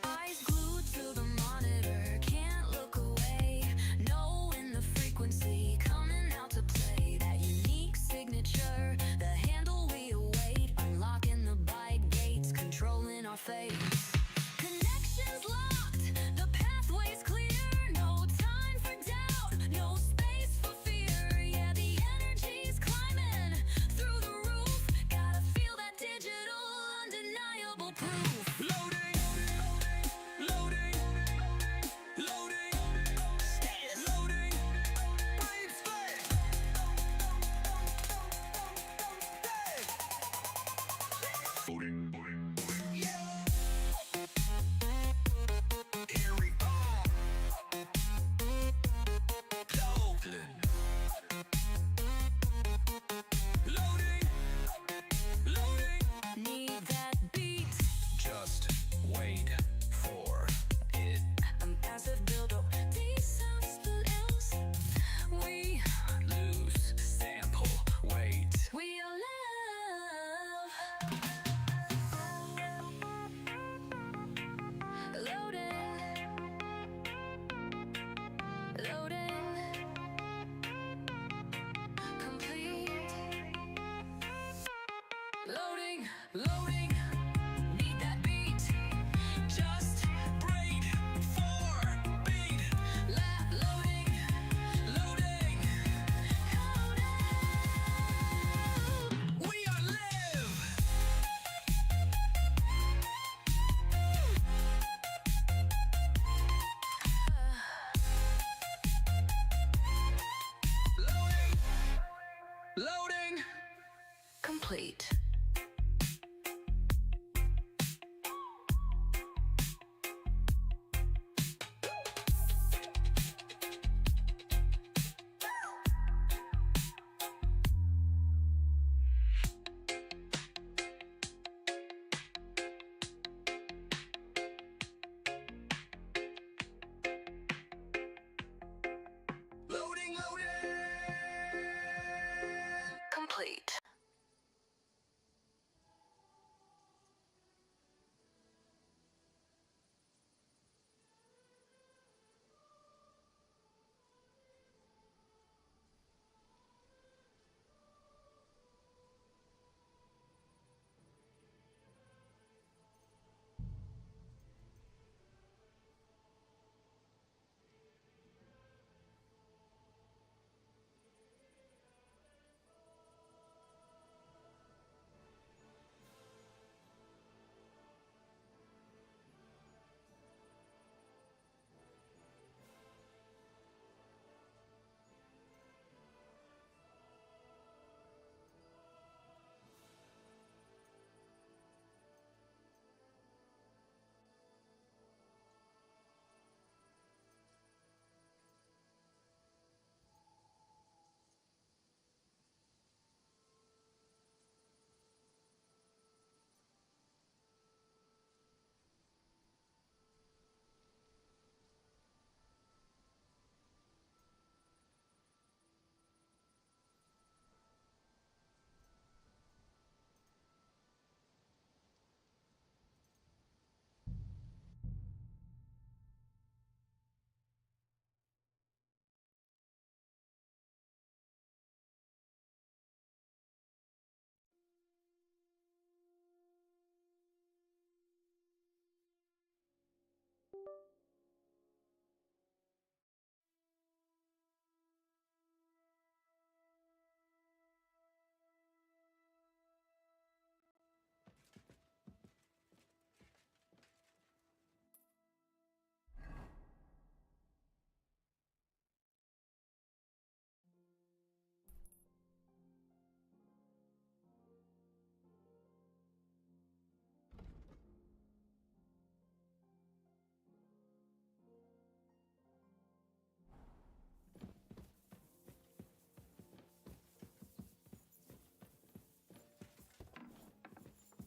Eyes glued to the monitor, can't look away, knowing the frequency coming out to play. That unique signature, the handle we await, unlocking the byte gates, controlling our fate. Connections locked, the pathway's clear, no time for doubt, no space for fear. Yeah, the energy's climbing through the roof, gotta feel that digital, undeniable proof. Loading, loading, loading, status, loading, breathe space. Loading, loading, loading, yeah. Here we are. Loading, loading. Need that beat, Just wait for it. a massive build-up, these sounds split else. We Loose sample weight. are love. Loading, loading, complete. Loading, loading, need that beat. Just break for beat. Loading, Loading. coding. We are live. Loading. Loading. Complete. Loading, loading. Complete.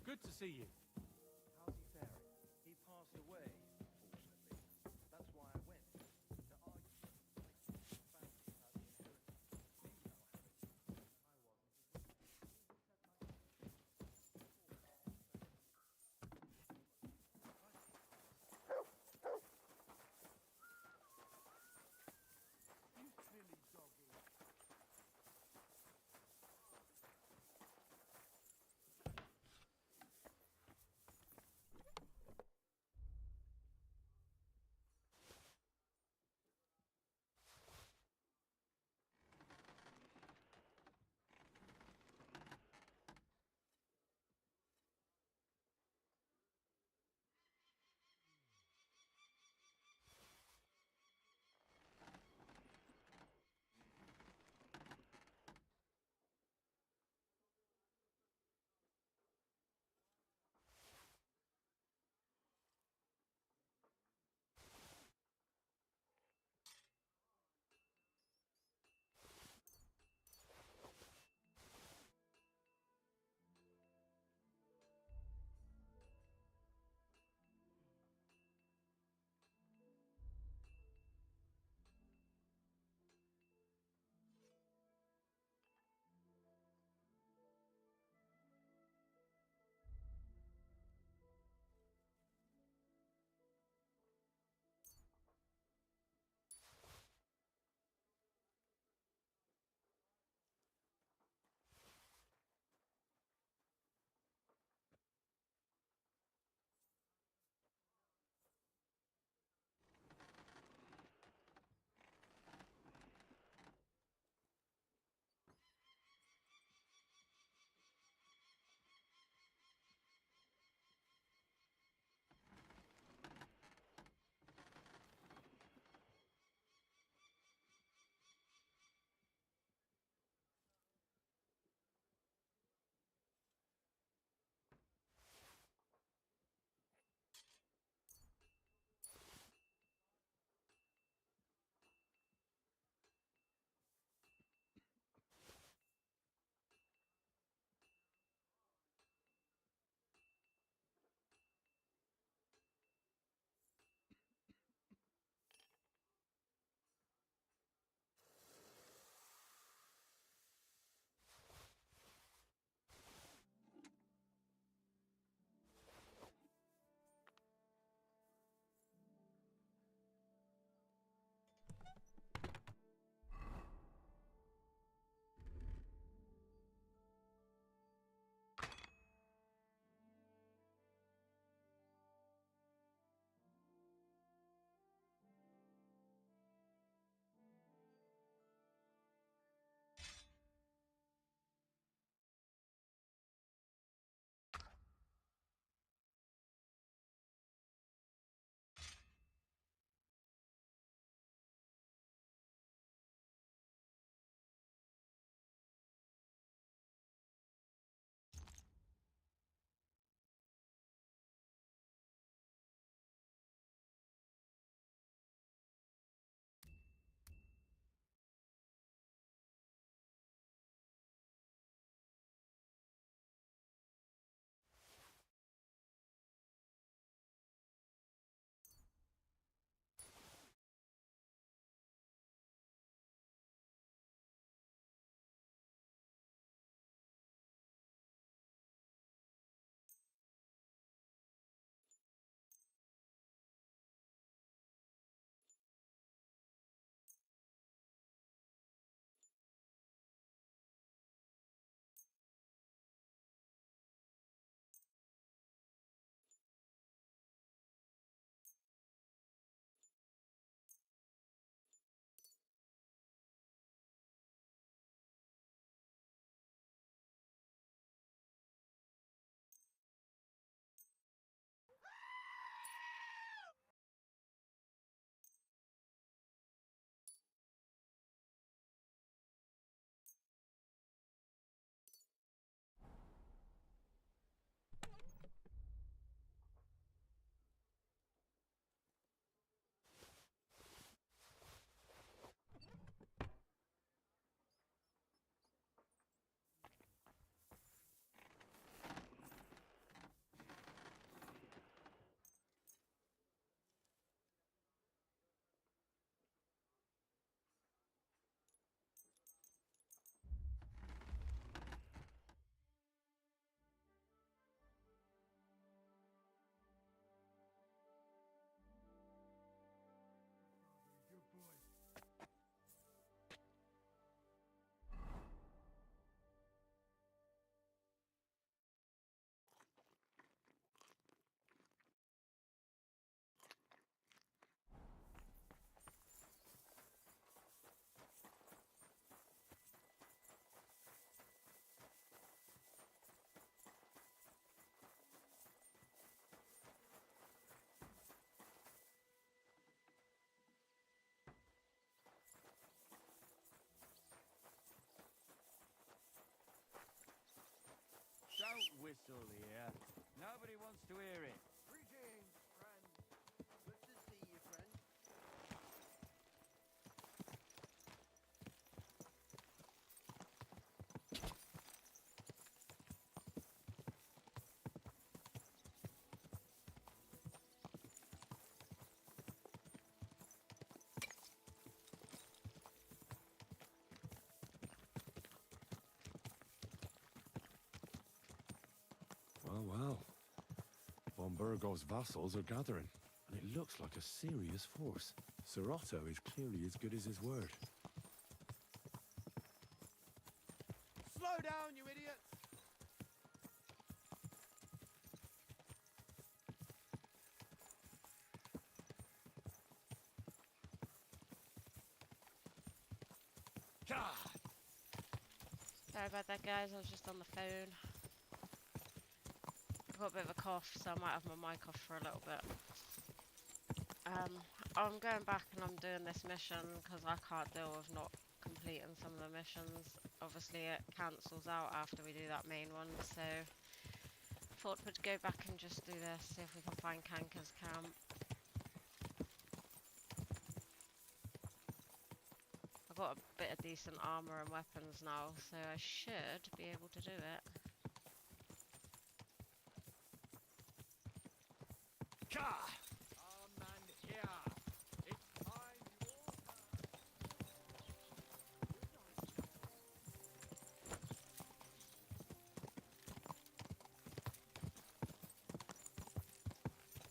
Good to see you. How's he faring? He passed away, unfortunately. That's why I went. To argue, like, family about the inheritance. You know how it is. hassle here. Nobody wants to hear it. Greetings, friend. Good to see you, friend. Well, well. Von Burgo's vassals are gathering, and it looks like a serious force. Sir Otto is clearly as good as his word. Slow down, you idiot! Sorry about that, guys. I was just on the phone. I've got a bit of a cough, so I might have my mic off for a little bit. I'm going back and I'm doing this mission because I can't deal with not completing some of the missions. Obviously, it cancels out after we do that main one, so thought we'd go back and just do this, see if we can find Kanker's camp. I've got a bit of decent armor and weapons now, so I should be able to do it.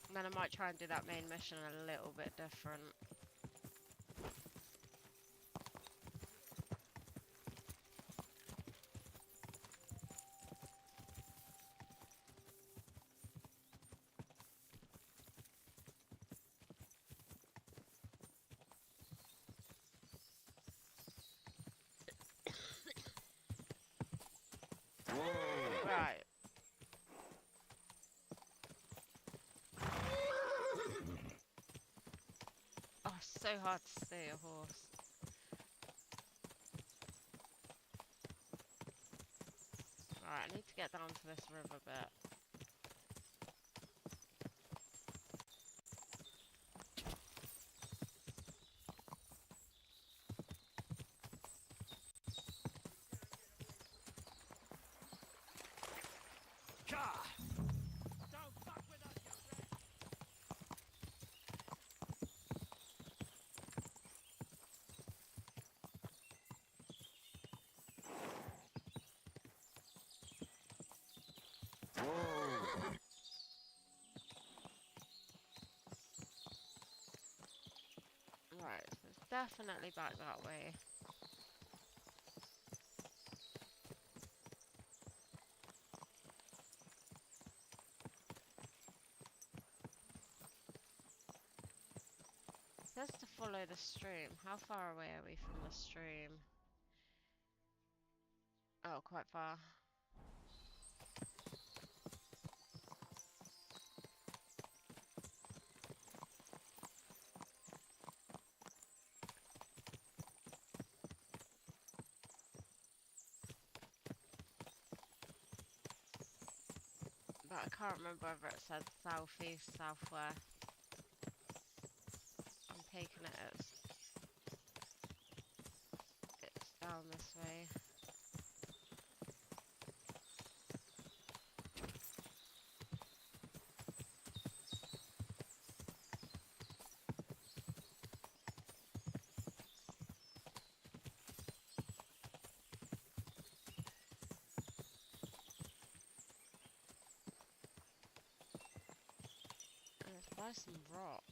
And then I might try and do that main mission a little bit different. Right. Oh, so hard to see a horse. Alright, I need to get down to this river bit. Right, so it's definitely back that way. It says to follow the stream. How far away are we from the stream? Oh, quite far. But I can't remember whether it said southeast, southwest. I'm taking it as it's down this way. And it's by some rocks.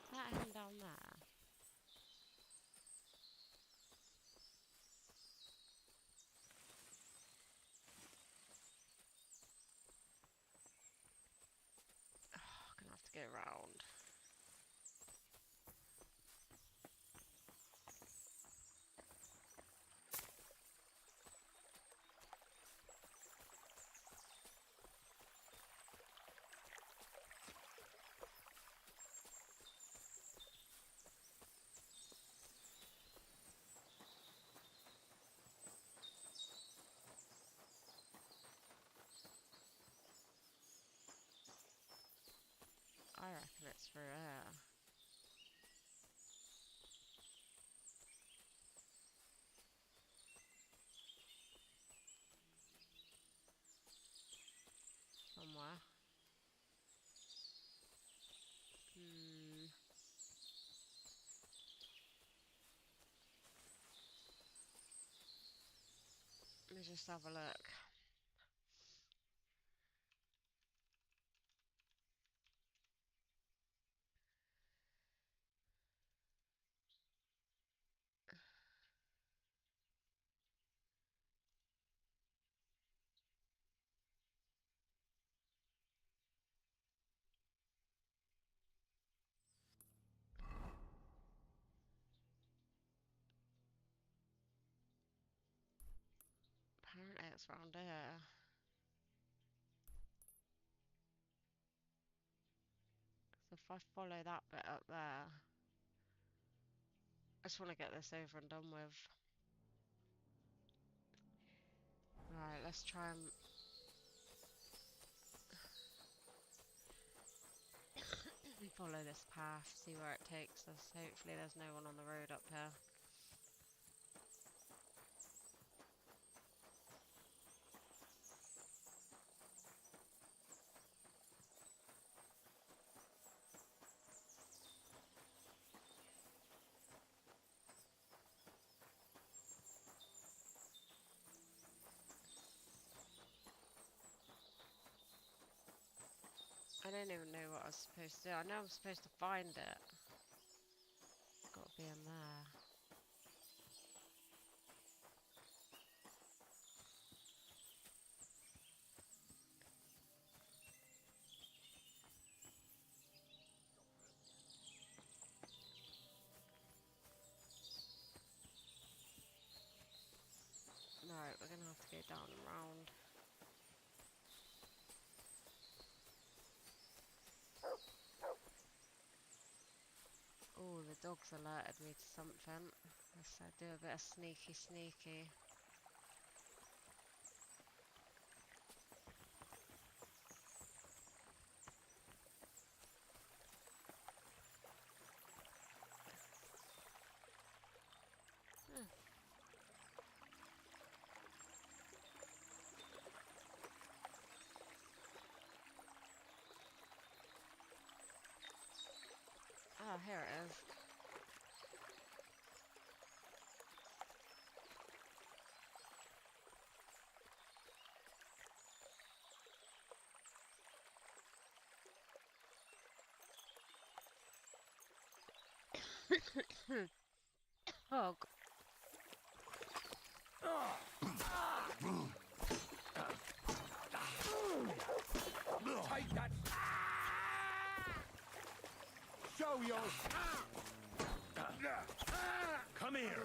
Is that him down there? Oh, gonna have to go around. me just have a look. Apparently it's round here. So if I follow that bit up there, I just want to get this over and done with. Right, let's try and follow this path, see where it takes us. Hopefully there's no one on the road up here. I don't even know what I was supposed to do. I know I'm supposed to find it. It's got to be in there. Right, we're gonna have to go down and round. Oh, the dog's alerted me to something. Let's do a bit of sneaky sneaky. Ah, here it is. Oh, Take that! Show your... Come here!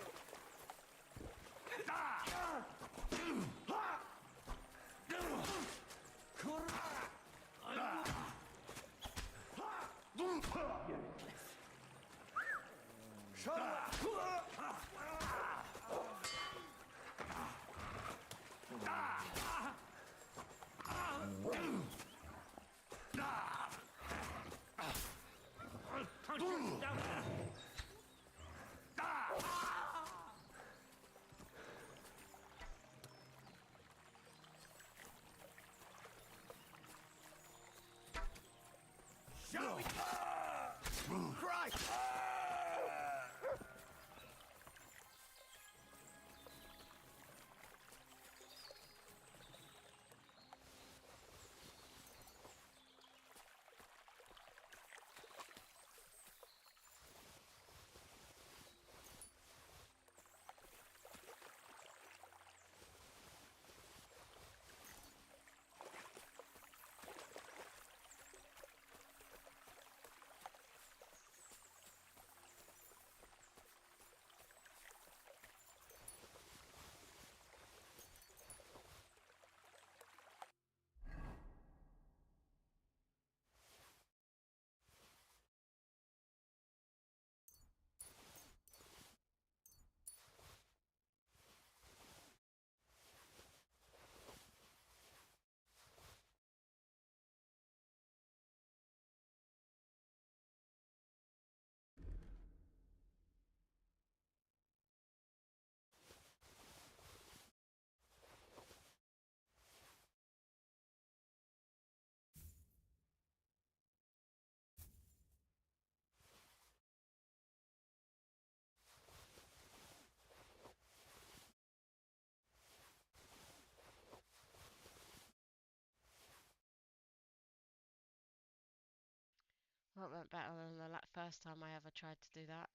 What went better than the first time I ever tried to do that?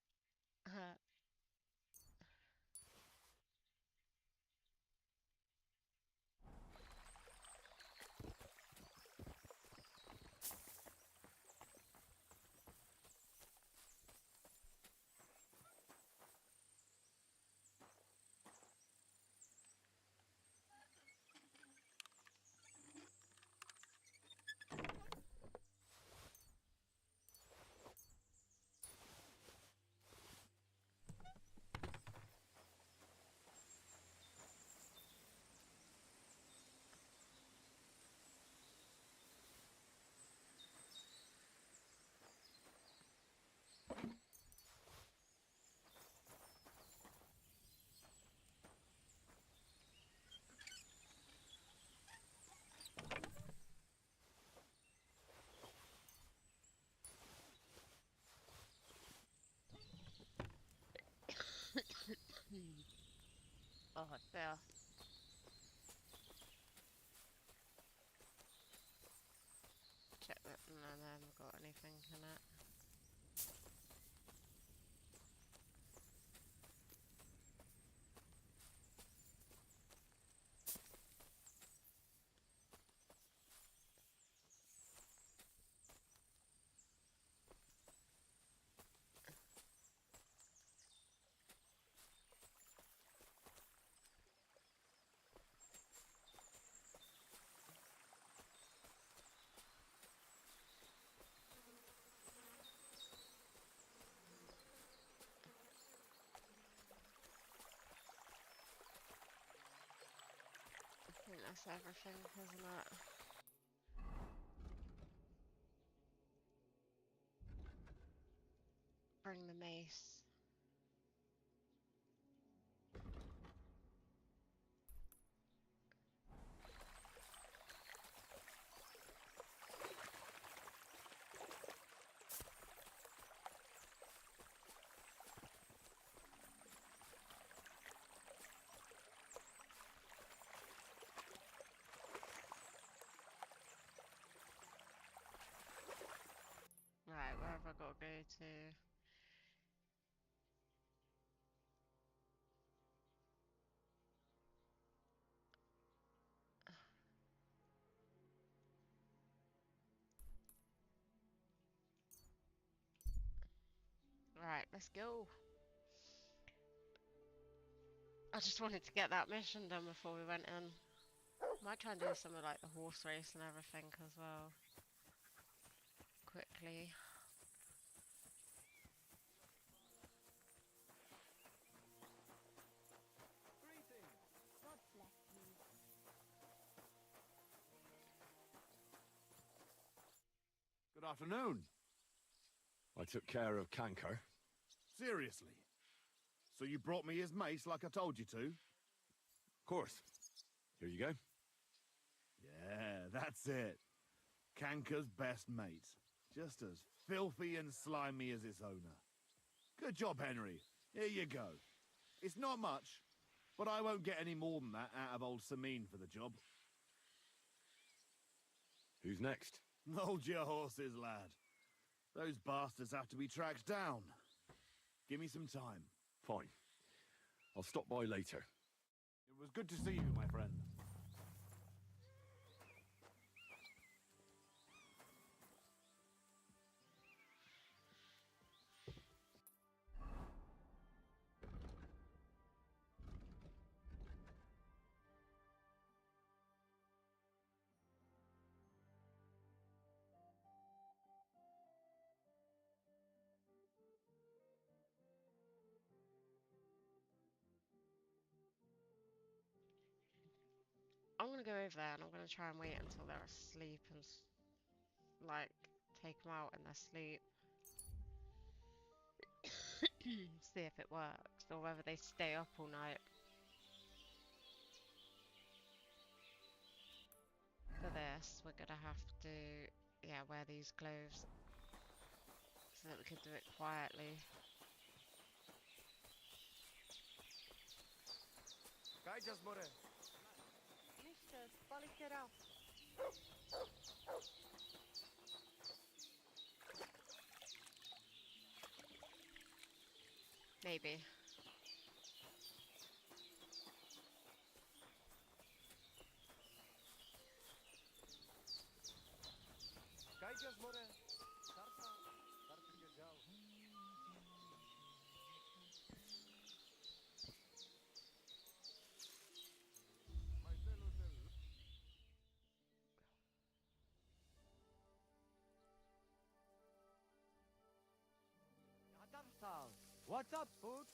Oh, yeah. Check that. No, I haven't got anything in it. I think that's everything, isn't it? Bring the mace. Right, where have I got to go to? Right, let's go. I just wanted to get that mission done before we went in. Might try and do some of like the horse race and everything as well. Quickly. God bless you. Good afternoon. I took care of Canker. Seriously? So you brought me his mace like I told you to? Of course. Here you go. Yeah, that's it. Canker's best mate. Just as filthy and slimy as its owner. Good job, Henry. Here you go. It's not much, but I won't get any more than that out of old Samine for the job. Who's next? Hold your horses, lad. Those bastards have to be tracked down. Give me some time. Fine. I'll stop by later. It was good to see you, my friend. I'm gonna go over there and I'm gonna try and wait until they're asleep and like take them out in their sleep. See if it works or whether they stay up all night. For this, we're gonna have to, yeah, wear these clothes so that we can do it quietly. Mister, spalicherà. Maybe. Kajdziesz more, starca, starczy wiedział. My fellow Yadartal. What's up, Pooch?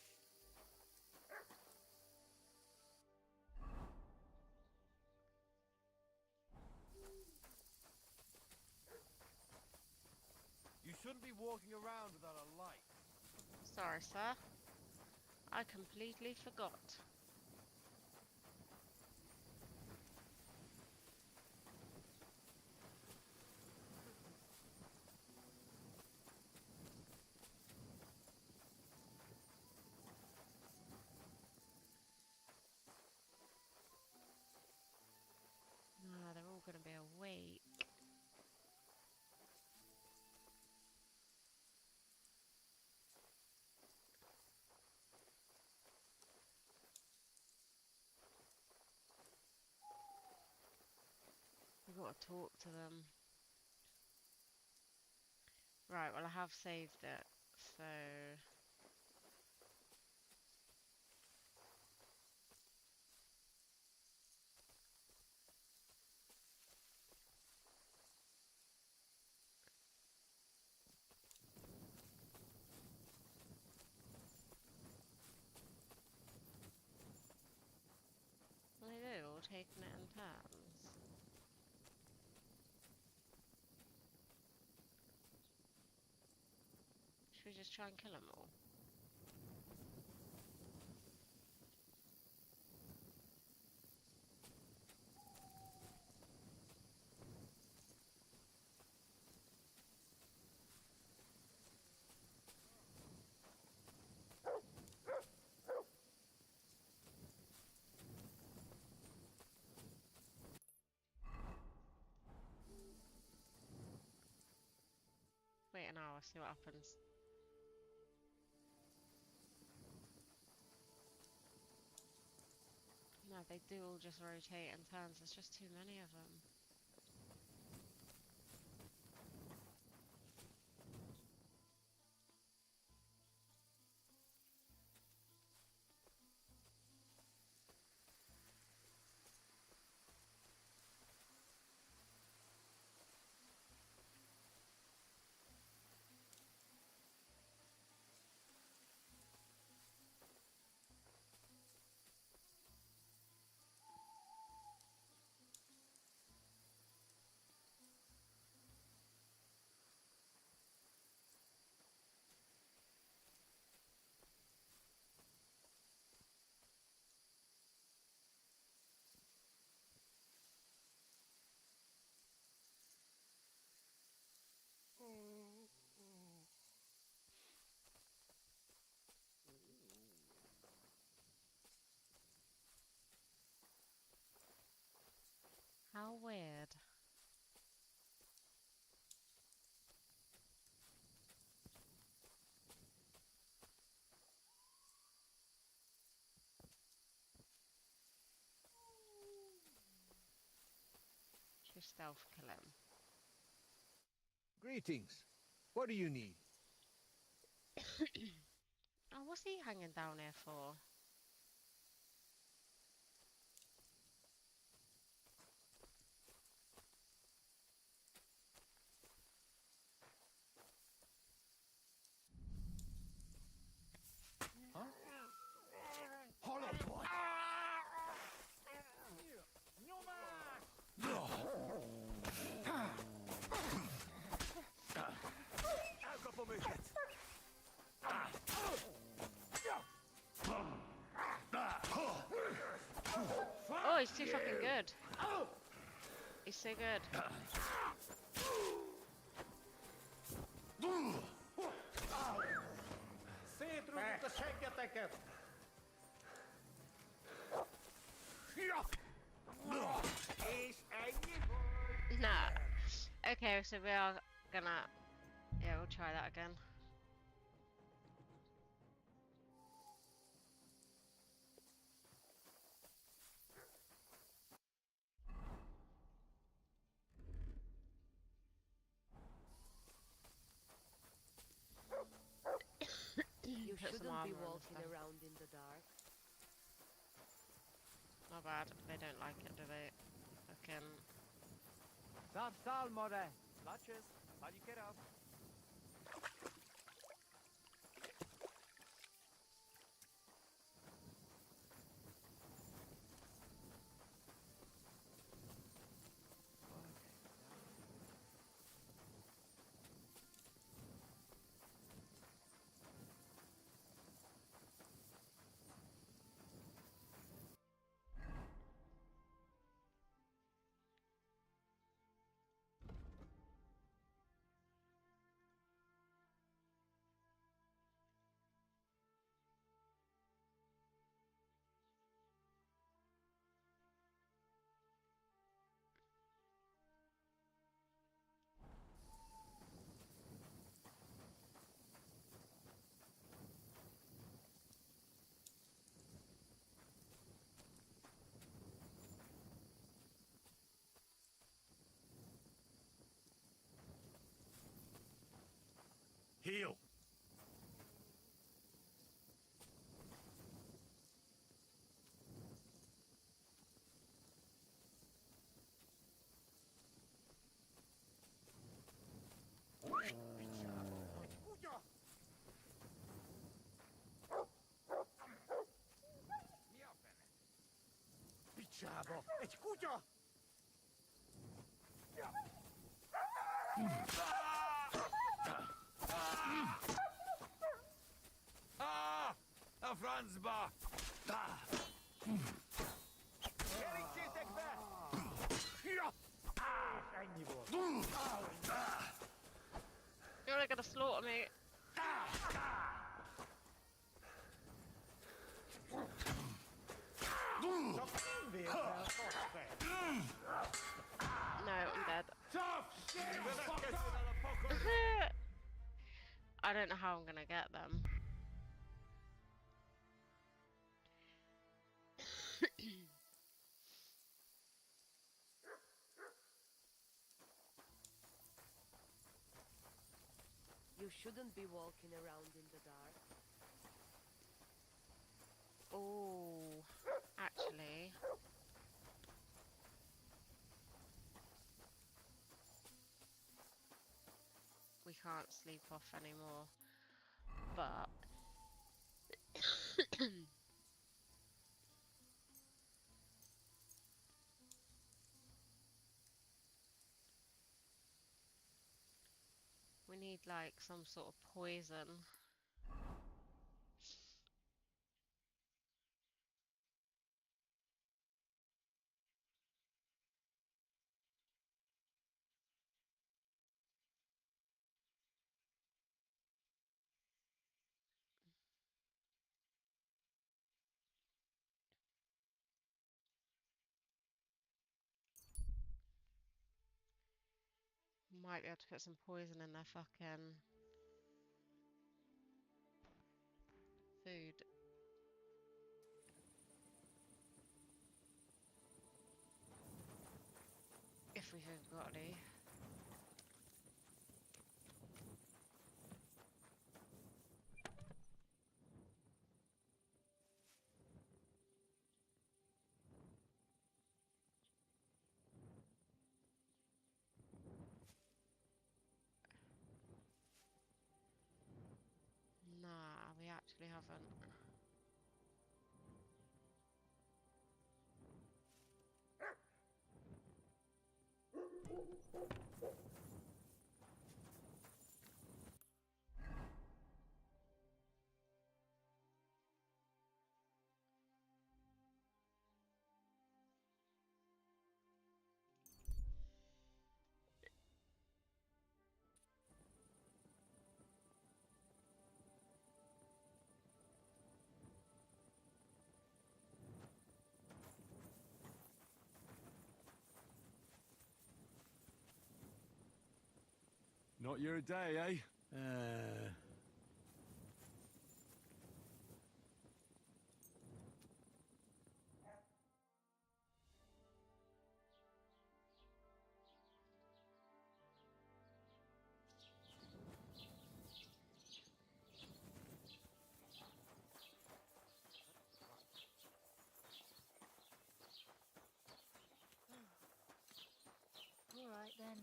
You shouldn't be walking around without a light. Sorry, sir. I completely forgot. Ah, they're all gonna be awake. I've got to talk to them. Right, well I have saved it, so... Well, they do, all taking it in turns. Should we just try and kill them all? Wait an hour, see what happens. No, they do all just rotate in turns, there's just too many of them. How weird. Should we stealth kill him? Greetings. What do you need? Oh, what's he hanging down here for? Hollow boy! Oh, he's too fucking good. He's so good. Nah. Okay, so we are gonna... Yeah, we'll try that again. camera and walking stuff. around in the dark. Not bad. They don't like it, do they? Fucking. Sav salmore. Latches. Paddy get up. Heal! Pichavo, escucha. Ah! A Franzba! You're only gonna slaughter me. No, I'm dead. I don't know how I'm gonna get them. You shouldn't be walking around in the dark. Oh, actually. We can't sleep off anymore. But we need like some sort of poison. Might be able to put some poison in their fucking food. If we've even got any. Nah, we actually haven't. Not your day, eh? right then.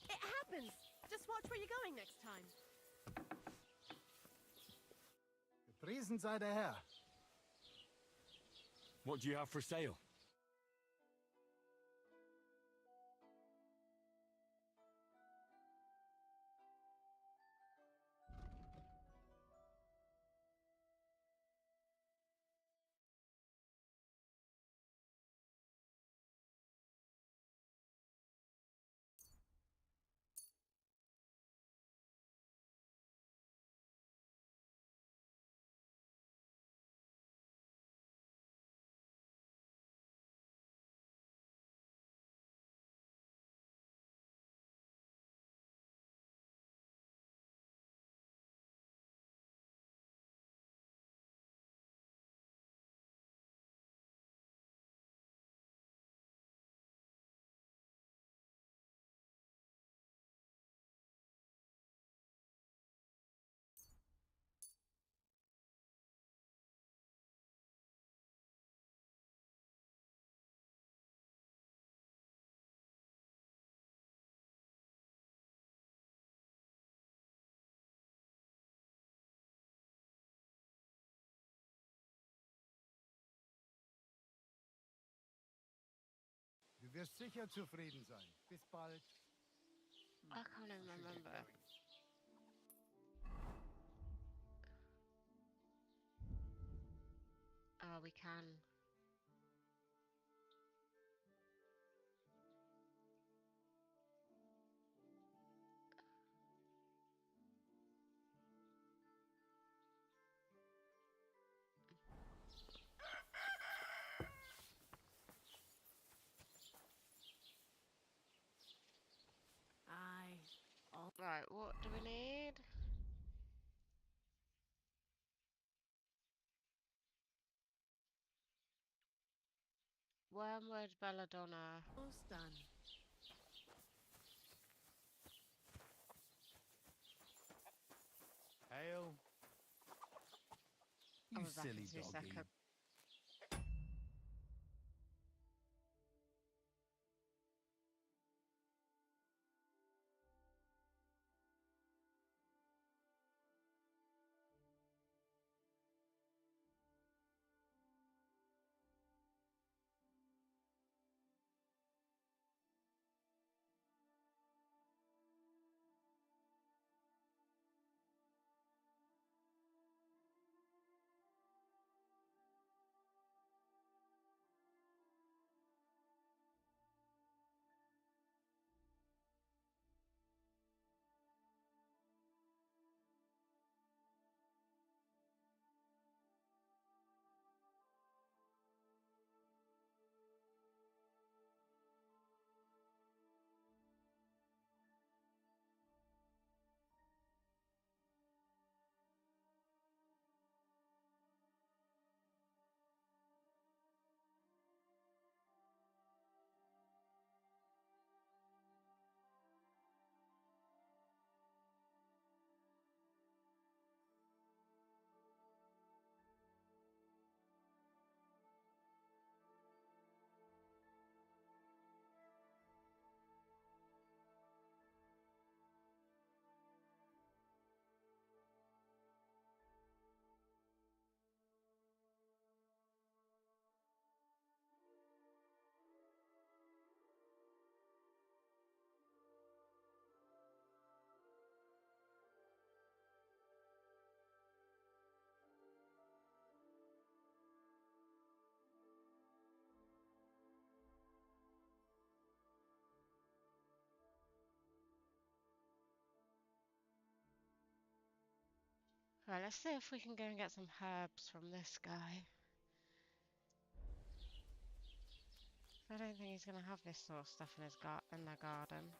It happens! Just watch where you're going next time. Gepriesen sei der Herr. What do you have for sale? Du wirst sicher zufrieden sein. Bis bald. I can't even I should get remember. going. Oh, we can. Aye. Right, what do we need? Wormwood belladonna. Almost done. Hail. I'll You be back in silly 2 doggy. seconds. Right, let's see if we can go and get some herbs from this guy. I don't think he's gonna have this sort of stuff in his in their garden.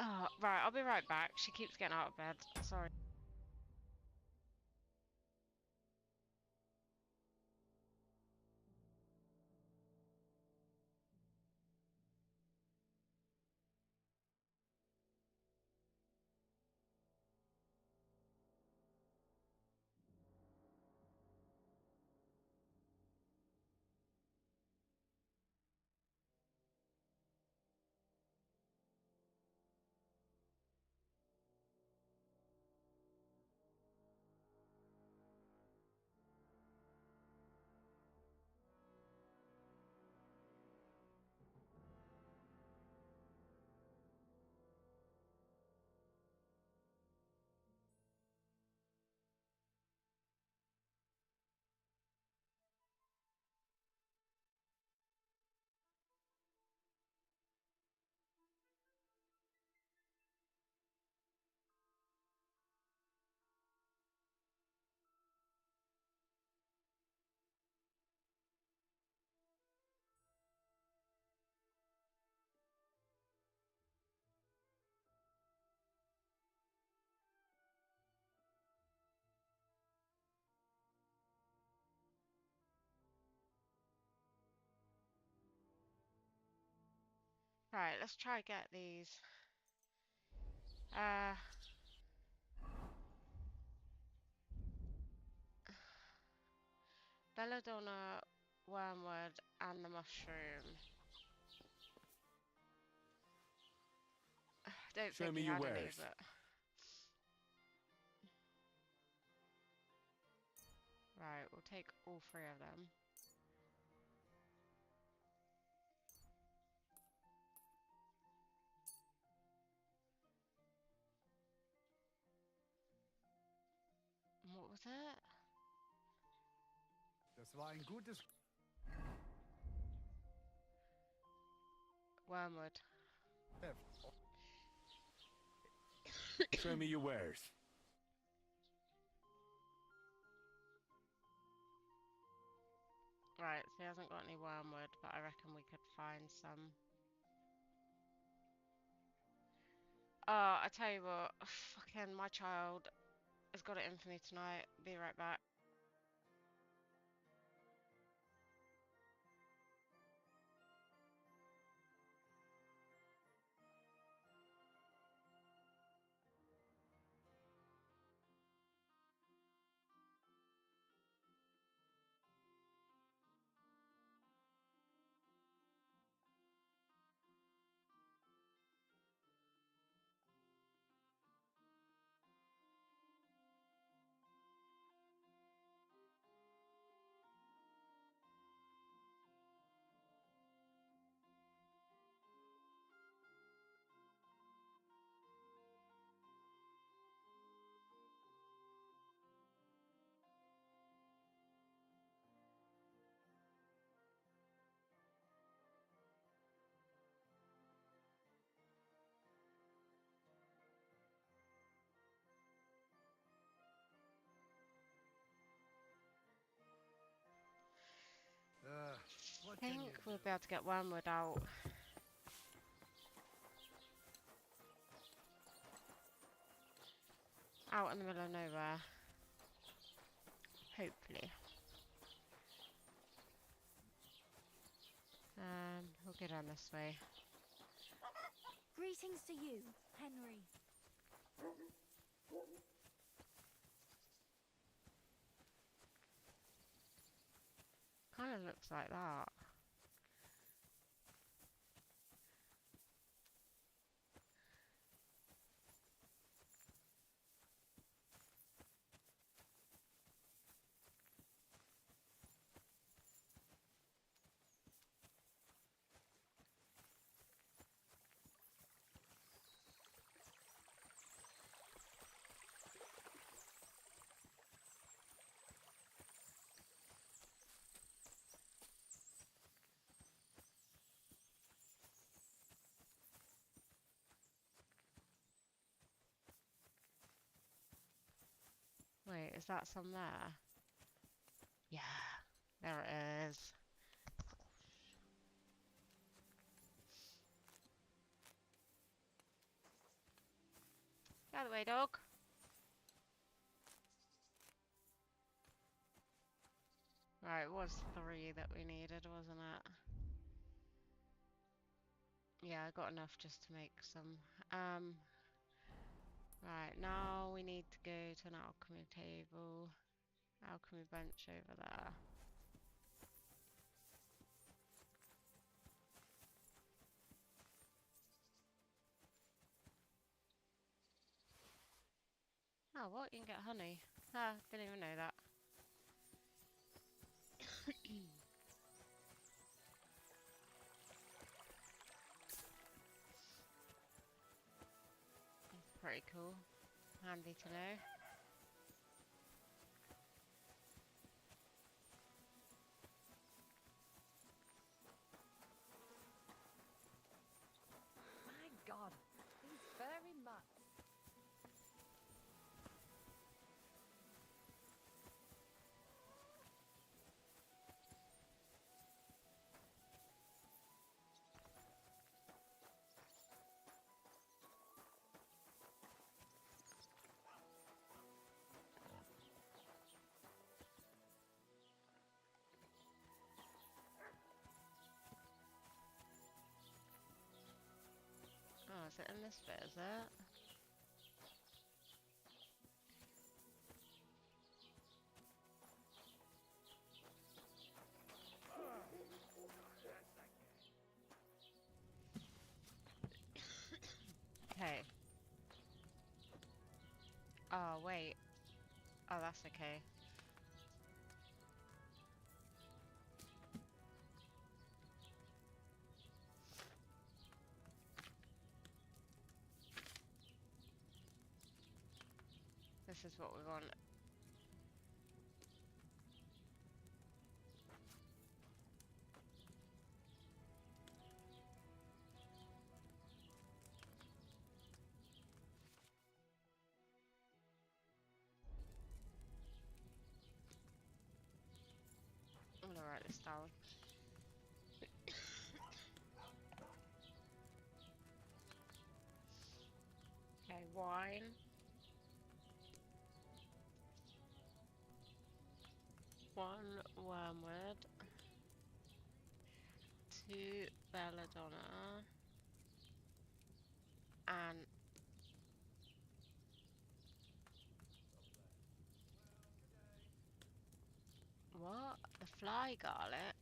Oh, right, I'll be right back. She keeps getting out of bed. Sorry. Right, let's try get these. Uh, belladonna, wormwood, and the mushroom. Don't Show think me he your had any, wares. but right, we'll take all three of them. And what was it? Das war ein gutes... Wormwood. Show me your wares. Right, so he hasn't got any wormwood, but I reckon we could find some. Oh, I tell you what, fucking my child has got it in for me tonight. Be right back. What I can you think we'll do? be able to get wormwood out. Out in the middle of nowhere. Hopefully. We'll go down this way. Greetings to you, Henry. Kind of looks like that. Wait, is that some there? Yeah, there it is. Get out of the way, dog. Right, it was 3 that we needed, wasn't it? Yeah, I got enough just to make some. Right, now we need to go to an alchemy table. Alchemy bench over there. Oh, what? You can get honey. Ah, didn't even know that. That's pretty cool. Handy to know. My God, these fairy mats. in this bit, is it? Okay. Oh, wait. Oh, that's okay. This is what we want. I'm gonna write this down. Okay, wine. One wormwood. 2 belladonna. And what? The fly garlic?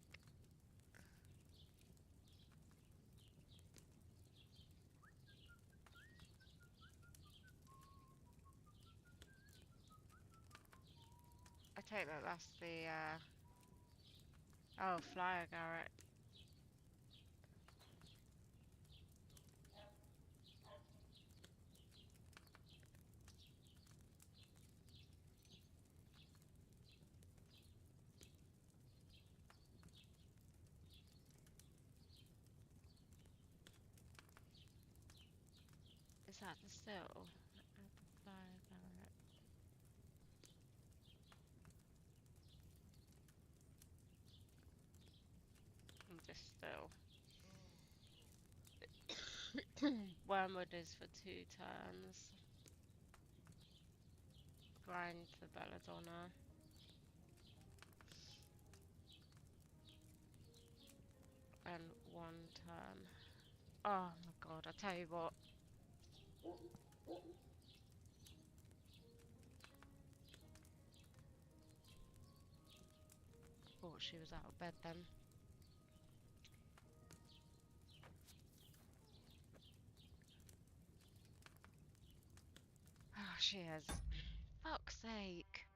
I take that that's the oh, fly garlic. Is that the still? Add the fly garlic. And just still. Wormwood is for 2 turns. Grind the belladonna. And 1 turn. Oh my god, I tell you what. Thought she was out of bed then. Oh, she is. Fuck's sake.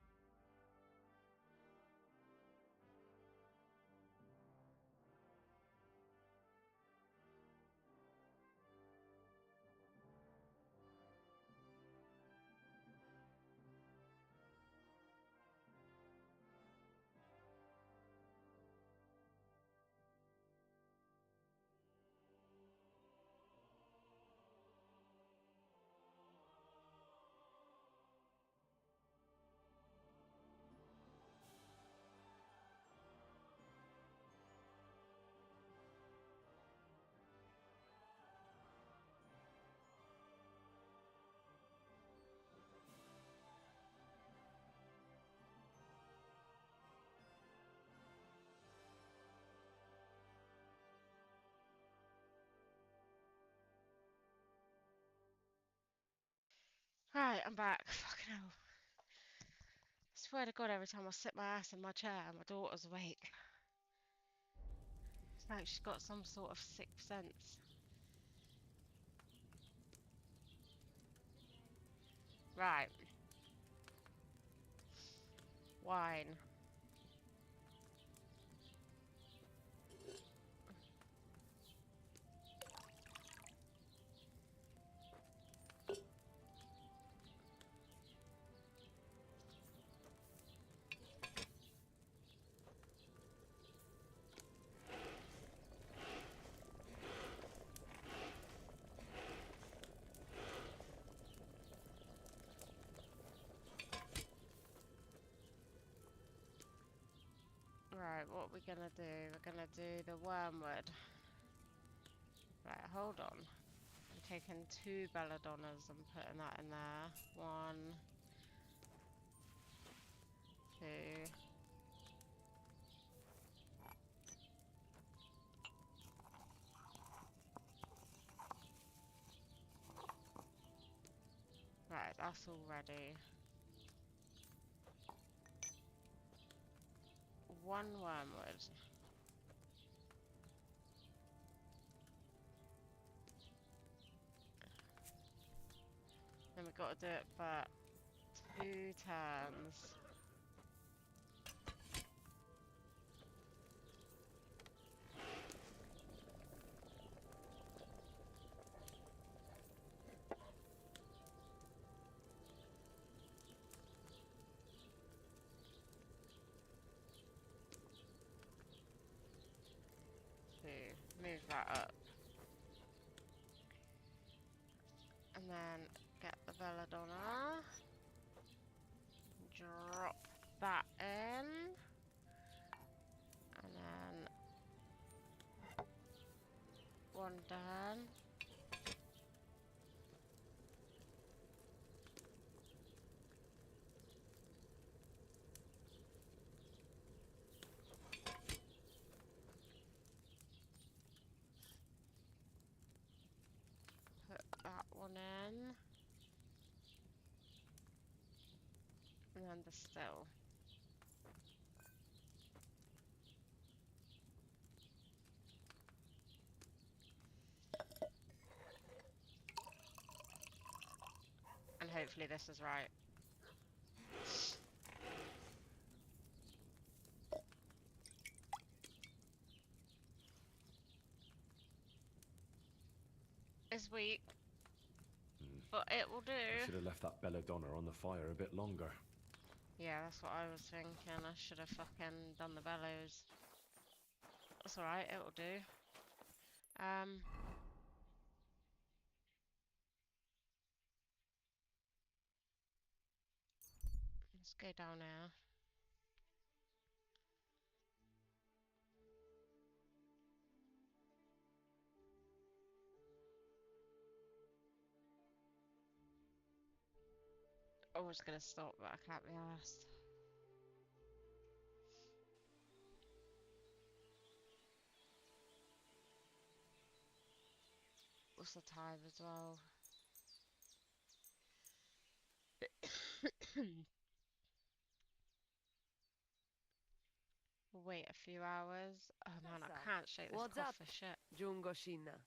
Right, I'm back. Fucking hell. Swear to God, every time I sit my ass in my chair, my daughter's awake. It's like she's got some sort of sixth sense. Right. Wine. Right, what we're gonna do? We're gonna do the wormwood. Right, hold on. I'm taking 2 belladonnas and putting that in there. 1, 2. Right, that's all ready. One wormwood. Then we've got to do it for 2 turns. Move that up. And then get the belladonna. Drop that in. And then one done. Put that one in. And then the still. And hopefully this is right. It's weak, but it will I do. should have left that belladonna on the fire a bit longer. Yeah, that's what I was thinking. I should have fucking done the bellows. That's alright, it will do. Let's go down here. I was gonna stop, but I can't be arsed. What's the time as well? Wait a few hours. Oh man, I can't shake this What's cough up? for shit. Jungo Shina.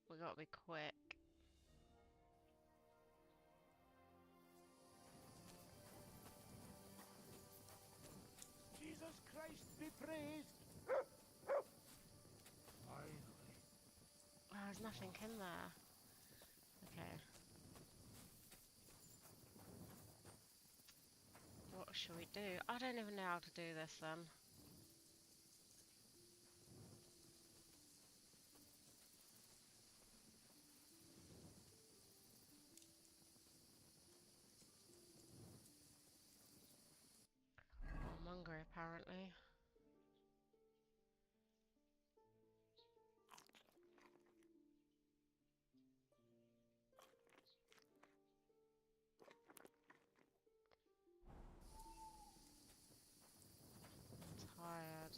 We gotta be quick. Jesus Christ be praised! Finally. Oh, there's nothing in there. Okay. What should we do? I don't even know how to do this then. Oh, I'm hungry apparently. I'm tired.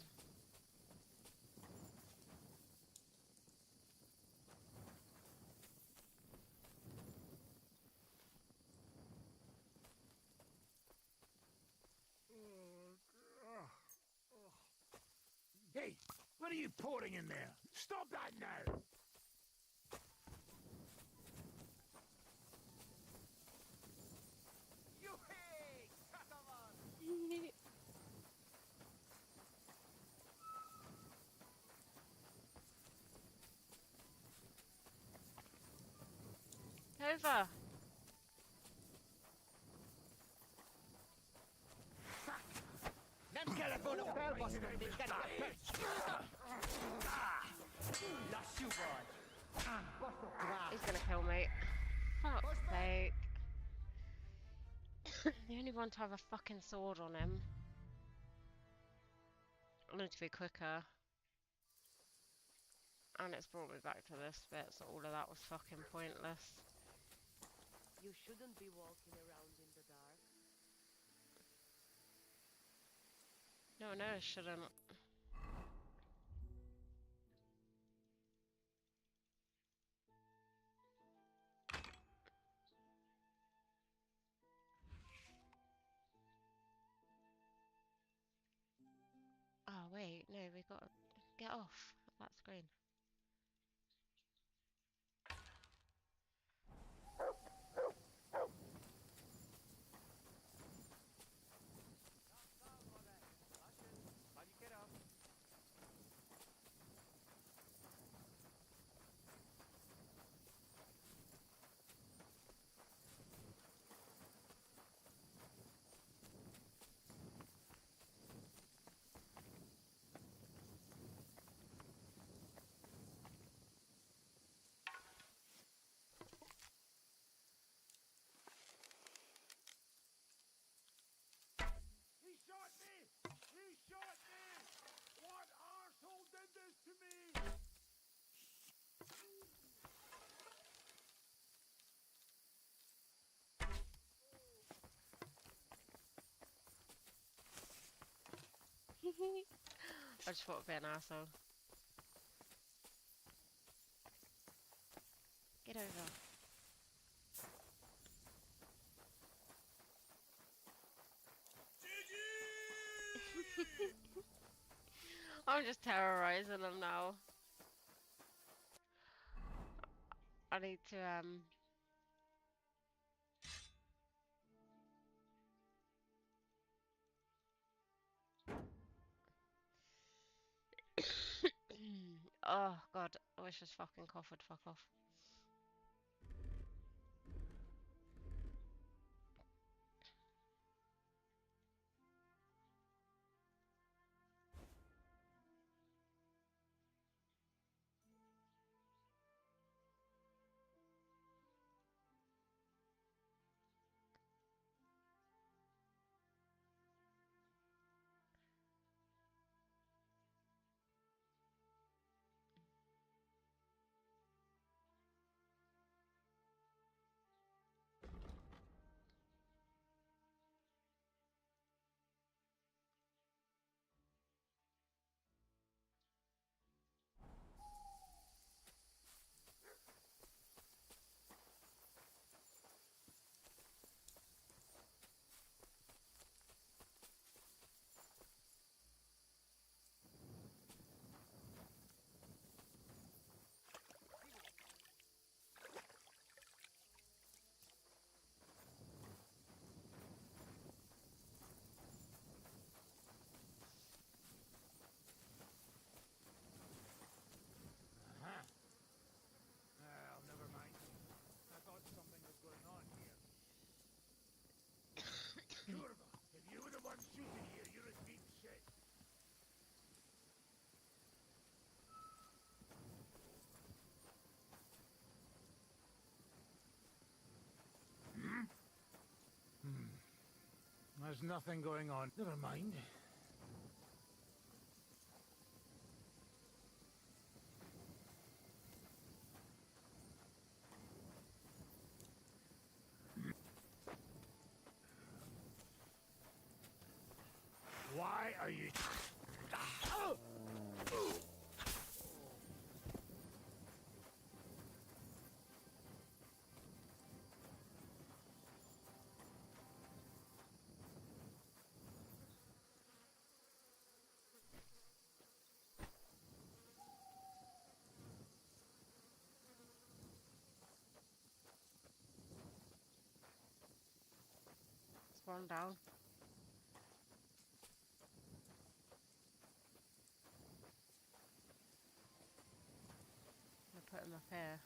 Hey, what are you pouring in there? Stop that now! Over. He's gonna kill me. Fuck's sake. The only one to have a fucking sword on him. I need to be quicker. And it's brought me back to this bit, so all of that was fucking pointless. You shouldn't be walking around in the dark. No, no, it shouldn't. Oh, wait, no, we got to get off that screen. He shot me! He shot me! What arsehole did this to me? I just thought I'd be an asshole. Get over. I'm just terrorizing them now. I need to, oh, God. I wish this fucking cough would fuck off. Well, never mind. I thought something was going on here. Kurva, if you were the one shooting here, you're in deep shit. There's nothing going on. Never mind. Why are you... Spawn down. I'm gonna put him up here.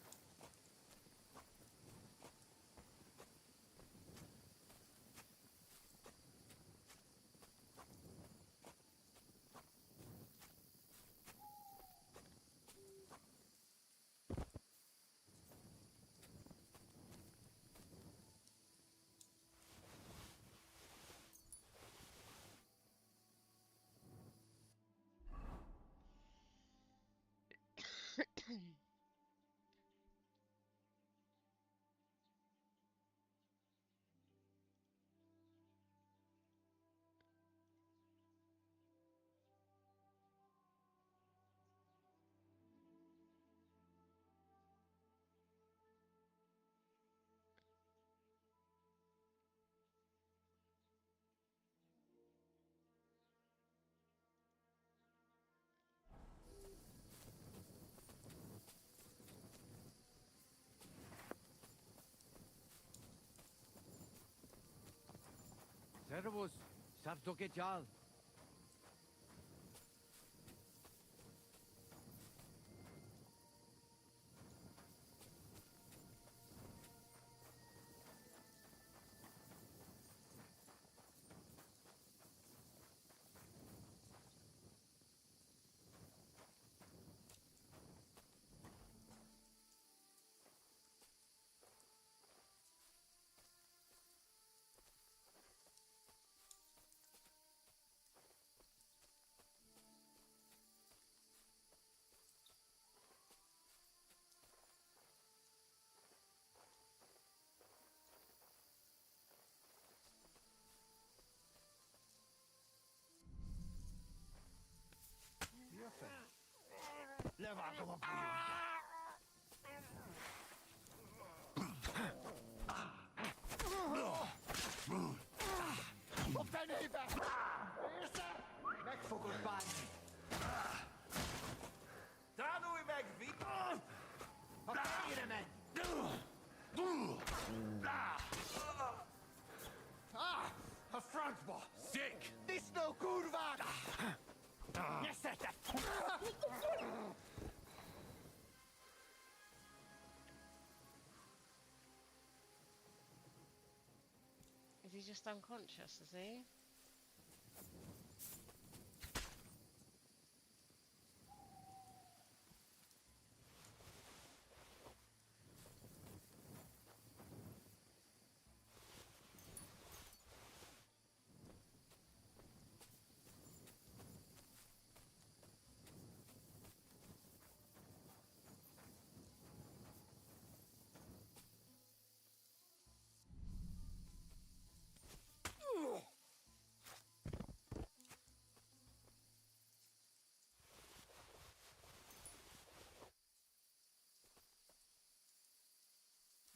Servus, Sartoketal. Levato a Danu i meg vi. A Franzbo! Sick. This no kurwa! Niestety! Is he just unconscious, is he?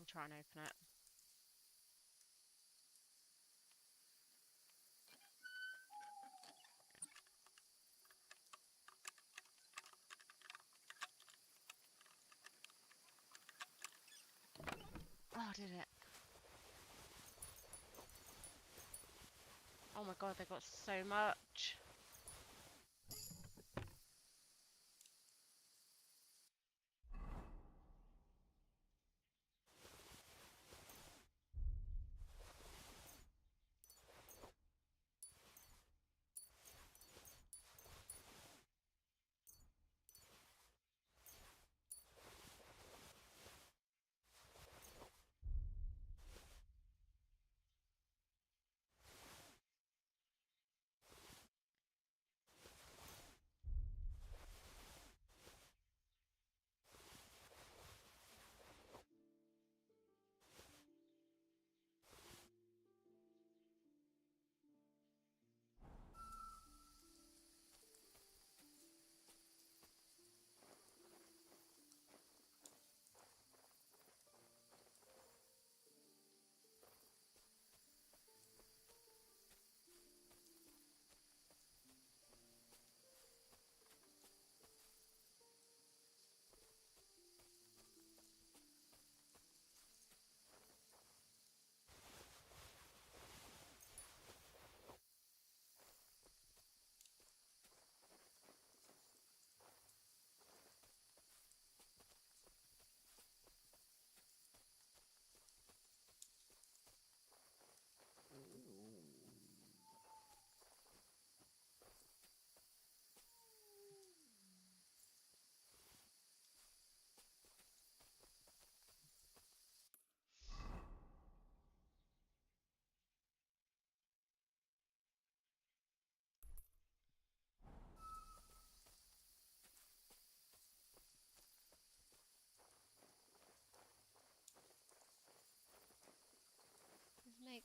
I'll try and open it. Oh, did it? Oh my god, they got so much.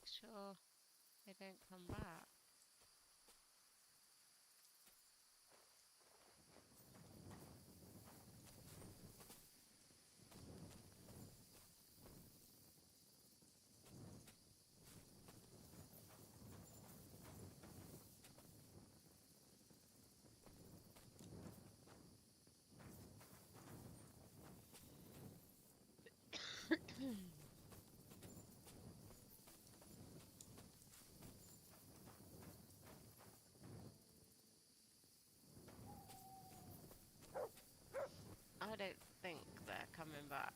sure they don't come back. I don't think they're coming back.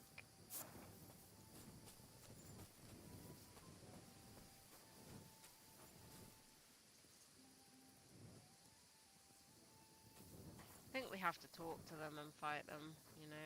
I think we have to talk to them and fight them, you know.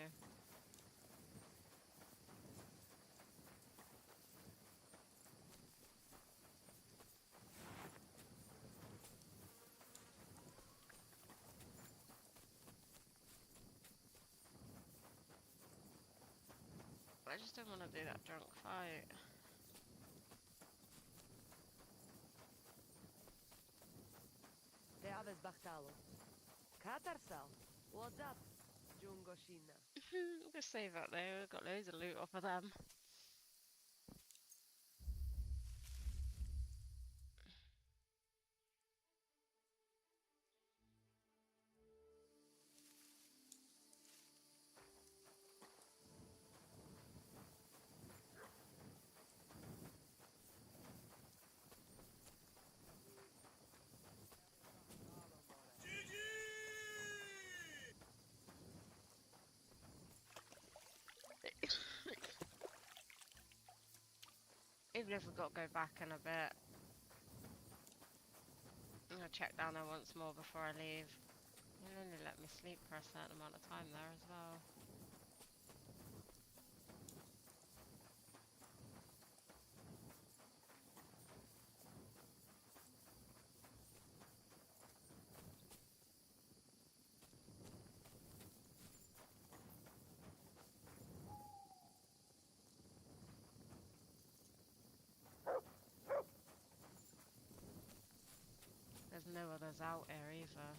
I just don't want to do that drunk fight. Te aves Bachtalo. Katarsal. What's up, Jungoshina? Just save that there. We've got loads of loot off of them. Even if we've got to go back in a bit. I'm gonna check down there once more before I leave. You'll only let me sleep for a certain amount of time there as well. There's no others out here either.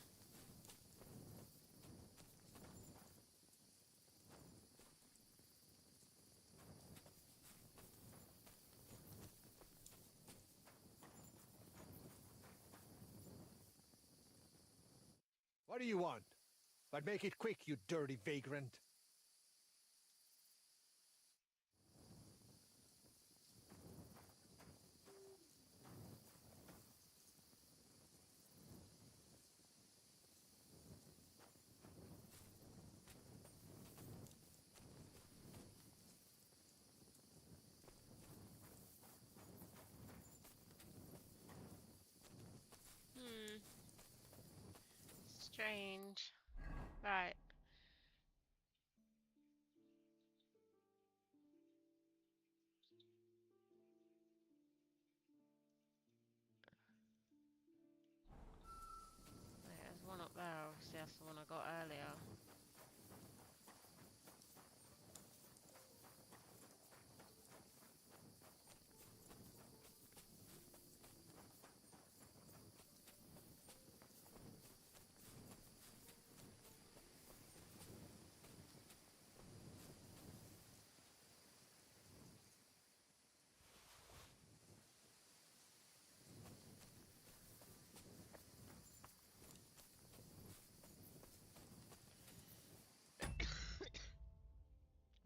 What do you want? But make it quick, you dirty vagrant. Strange. Right. Wait, there's one up there. Obviously, that's the one I got earlier.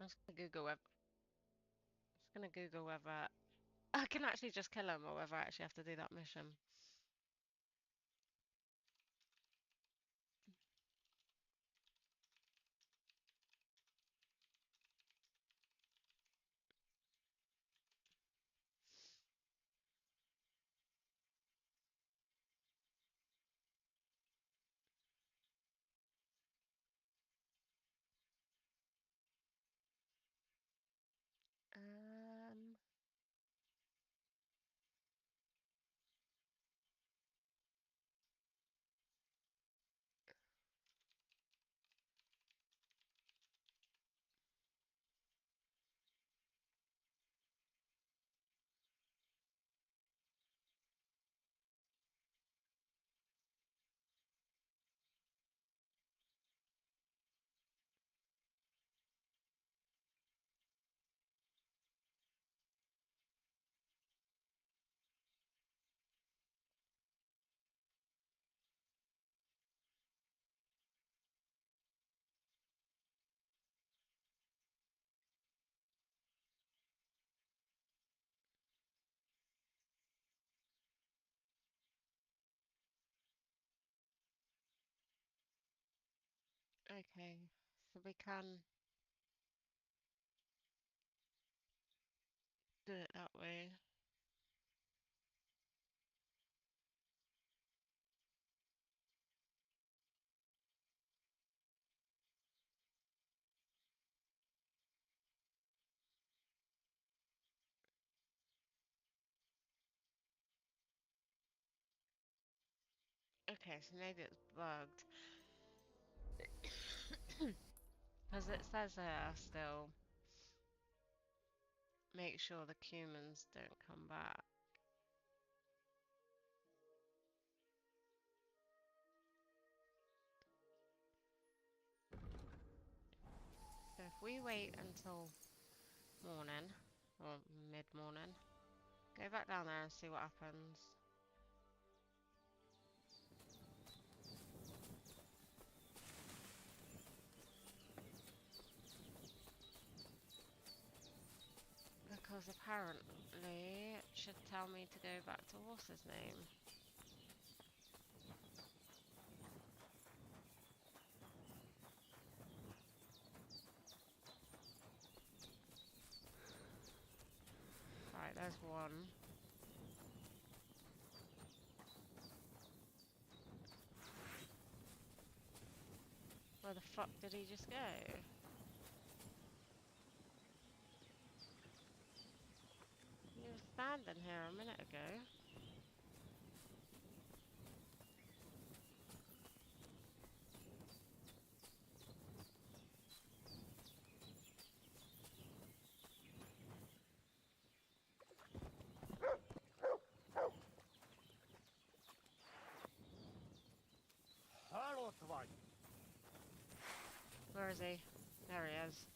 I'm just gonna Google whether. Just gonna Google whether I can actually just kill him or whether I actually have to do that mission. Um. Okay, so we can do it that way. Okay, so maybe it's bugged. Because it says here still, make sure the humans don't come back. So if we wait until morning, or mid-morning, go back down there and see what happens. Because apparently it should tell me to go back to what's his name. Right, there's one. Where the fuck did he just go? He was standing here a minute ago. Hello, Twine. Where is he? There he is.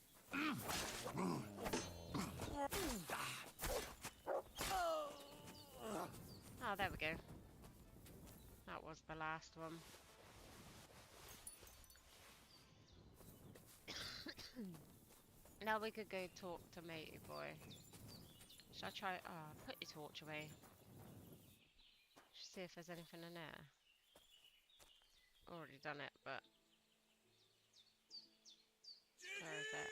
Oh, there we go. That was the last one. Now we could go talk to Matey Boy. Should I try? Oh, put your torch away. Should see if there's anything in there. Already done it, but where is it?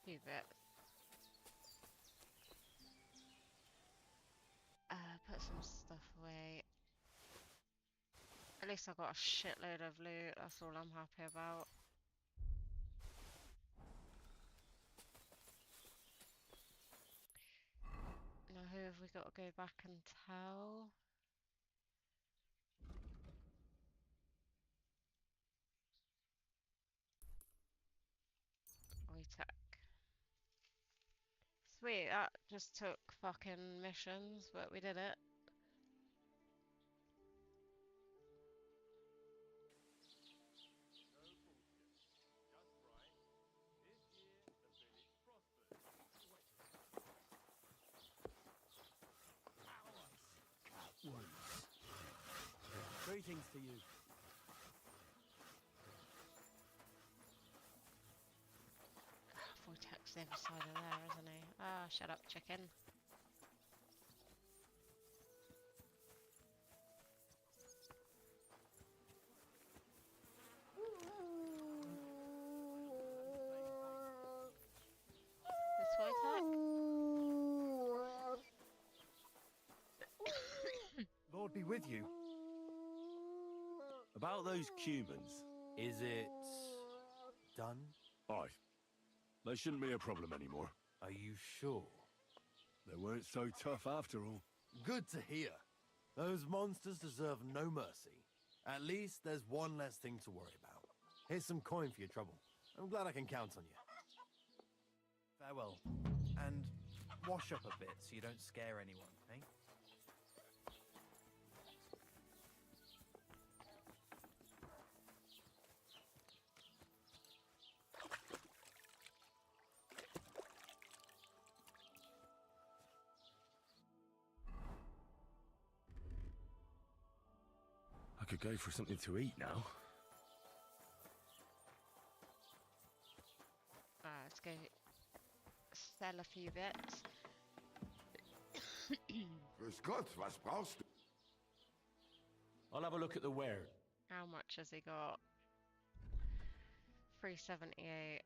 Few bits. Put some stuff away. At least I got a shitload of loot. That's all I'm happy about. Now who have we got to go back and tell? Wojtek. Sweet, that just took fucking missions, but we did it. Greetings to you. Wojtek's the other side of there, isn't he? Ah, shut up, chicken. This Wojtek? Lord be with you. About those Cumans. Is it done? Aye. They shouldn't be a problem anymore. Are you sure? They weren't so tough after all. Good to hear. Those monsters deserve no mercy. At least there's one less thing to worry about. Here's some coin for your trouble. I'm glad I can count on you. Farewell. And wash up a bit so you don't scare anyone, eh? I could go for something to eat now. go sell a few bits. Grüß Gott, was brauchst du? I'll have a look at the ware. How much has he got? 378.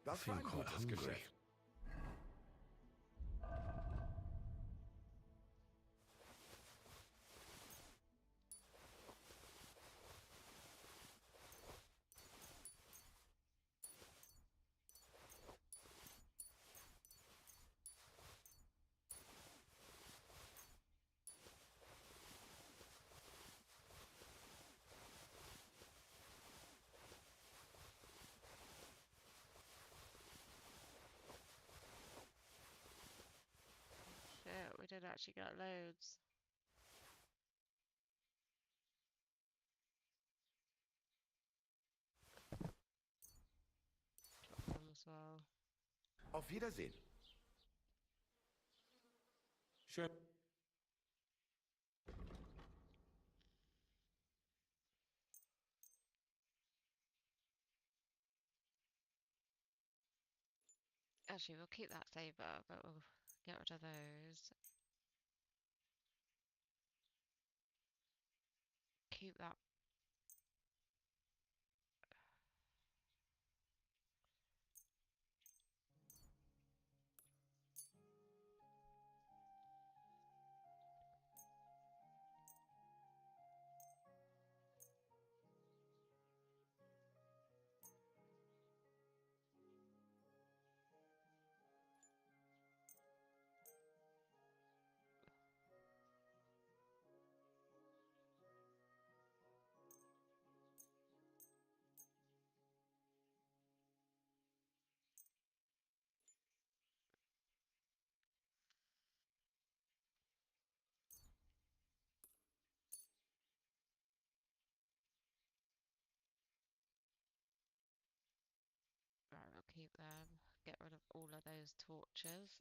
Das war ein quite gutes hungry. Geschäft. Shit, we did actually get loads. Drop them as well. Auf Wiedersehen. Sure. Actually, we'll keep that saber, but we'll get rid of those. Keep that. Right, we'll keep them. Get rid of all of those torches.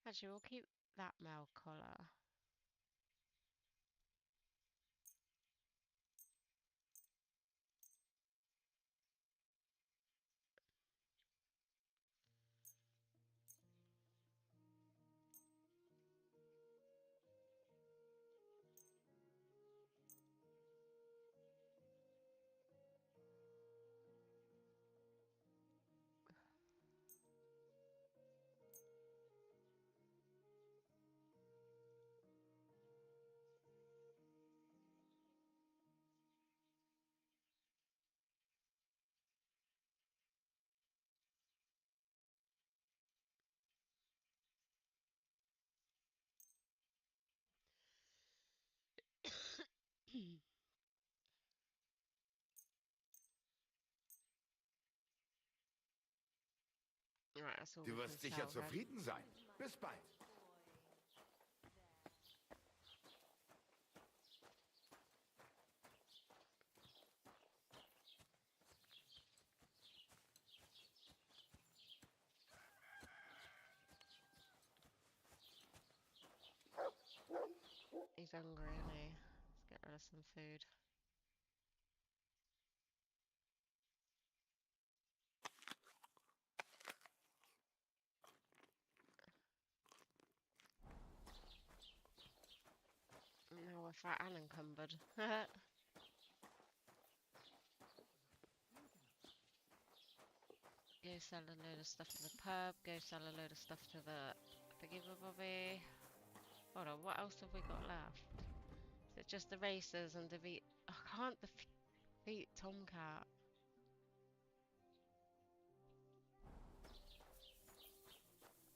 Actually, we'll keep that male collar. Right, that's all Du we can wirst sicher sell then. zufrieden sein. Bis bald. He's hungry, isn't he? Let's get rid of some food. fat and encumbered. Go sell a load of stuff to the pub. Go sell a load of stuff to the Bobby. Hold on, what else have we got left? Is it just the racers and defeat? I can't defeat Tomcat.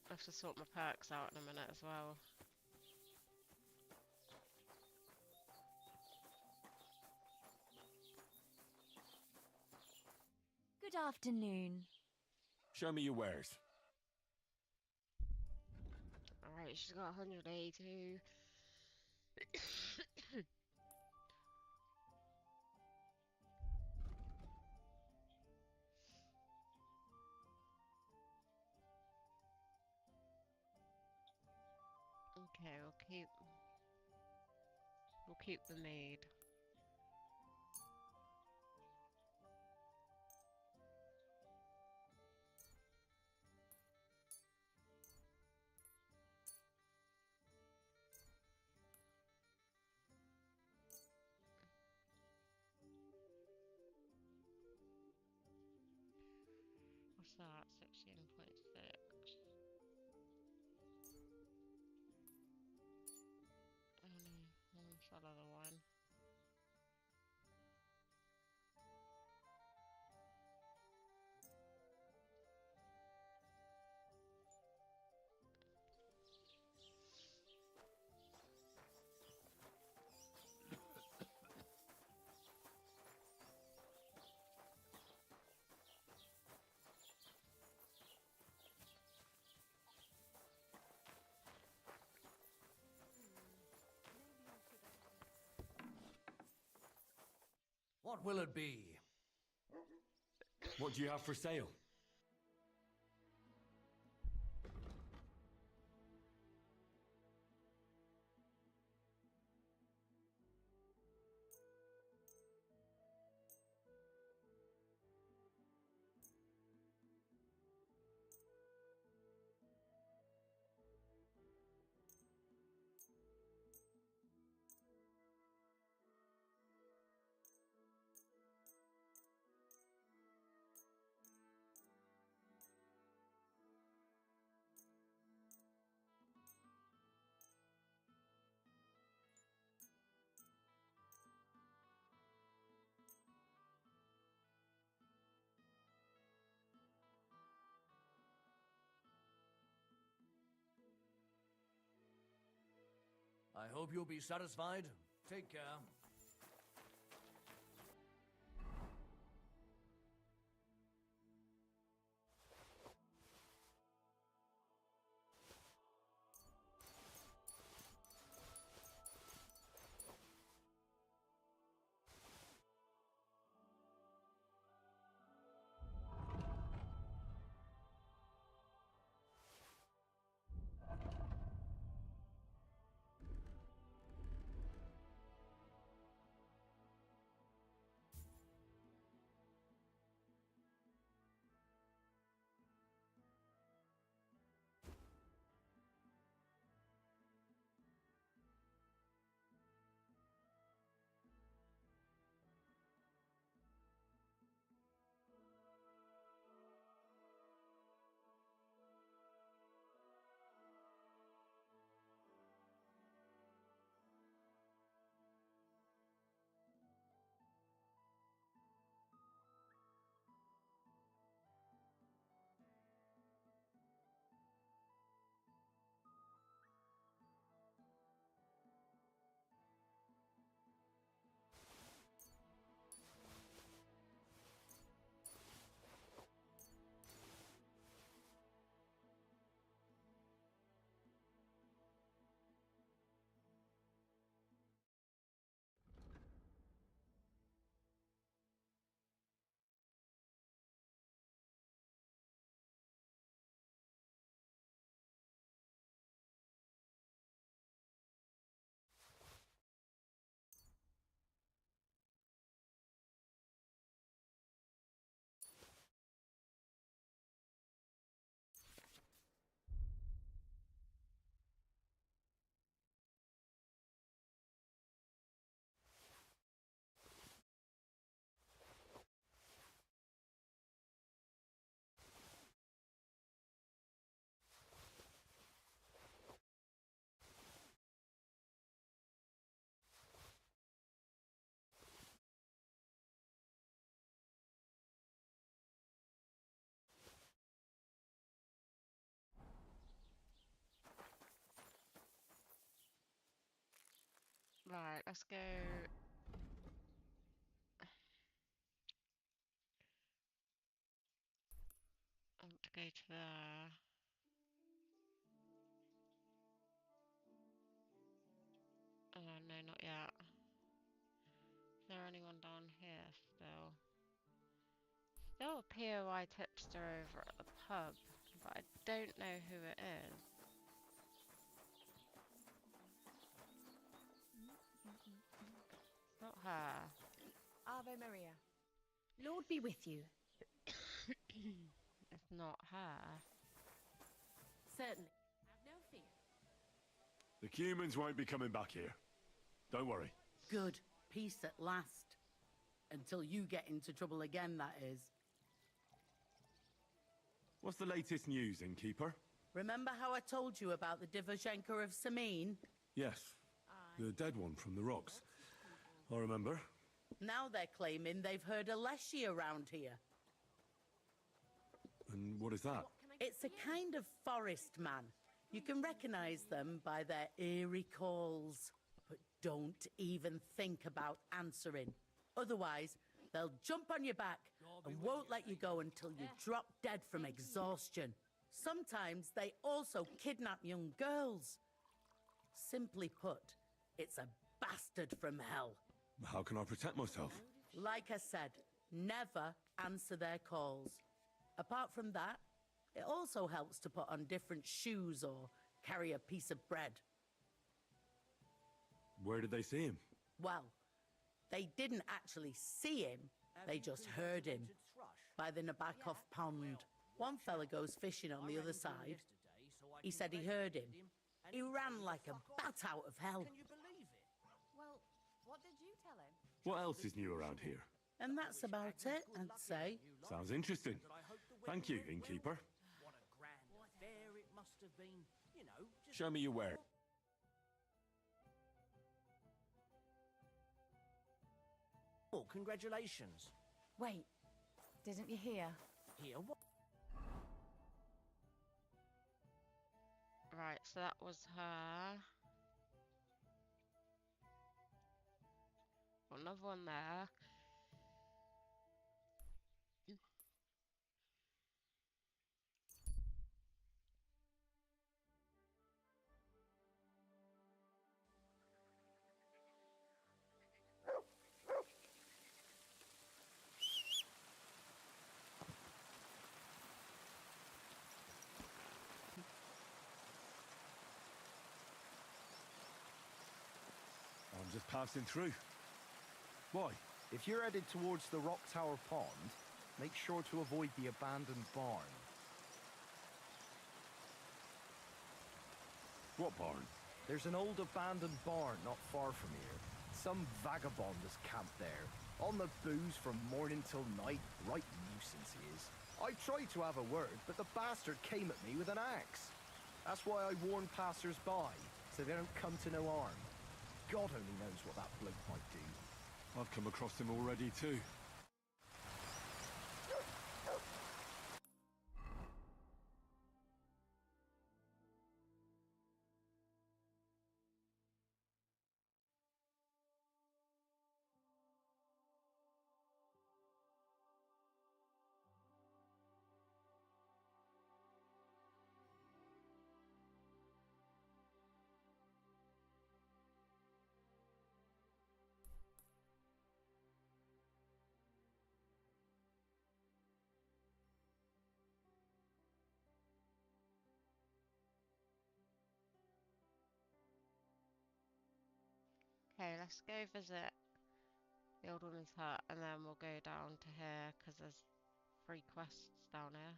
I have to sort my perks out in a minute as well. Good afternoon. Show me your wares. Alright, she's got 182. Okay, we'll keep the maid. What's that? 16.6. Sell other one. What will it be? What do you have for sale? I hope you'll be satisfied. Take care. let's go. I want to go to there. Oh no, not yet. Is there anyone down here still? Still a POI tipster over at the pub, but I don't know who it is. It's not her. Ave Maria. Lord be with you. It's not her. Certainly. Have no fear. The humans won't be coming back here. Don't worry. Good. Peace at last. Until you get into trouble again, that is. What's the latest news, innkeeper? Remember how I told you about the Divashenka of Samin? Yes. The dead one from the rocks. I remember. Now they're claiming they've heard a leshy around here. And what is that? It's a kind of forest man. You can recognize them by their eerie calls. But don't even think about answering. Otherwise, they'll jump on your back and won't let you go until you drop dead from exhaustion. Sometimes they also kidnap young girls. Simply put, it's a bastard from hell. How can I protect myself? Like I said, never answer their calls. Apart from that, it also helps to put on different shoes or carry a piece of bread. Where did they see him? Well, they didn't actually see him, they just heard him. By the Nabokov pond. One fella goes fishing on the other side. He said he heard him. He ran like a bat out of hell. Can you believe it? Well, what did you tell him? What else is new around here? And that's about it, I'd say. Sounds interesting. Thank you, innkeeper. What a grand affair it must have been. You know, just Show me your wares. Oh, congratulations. Wait, didn't you hear? Here, what? Right, so that was her. Got another one there. I'm just passing through. Why? If you're headed towards the Rock Tower Pond, make sure to avoid the abandoned barn. What barn? There's an old abandoned barn not far from here. Some vagabond has camped there, on the booze from morning till night. Right nuisance he is. I tried to have a word, but the bastard came at me with an axe. That's why I warn passers-by, so they don't come to no harm. God only knows what that bloke might do. I've come across him already too. Okay, let's go visit the old woman's hut and then we'll go down to here because there's 3 quests down here.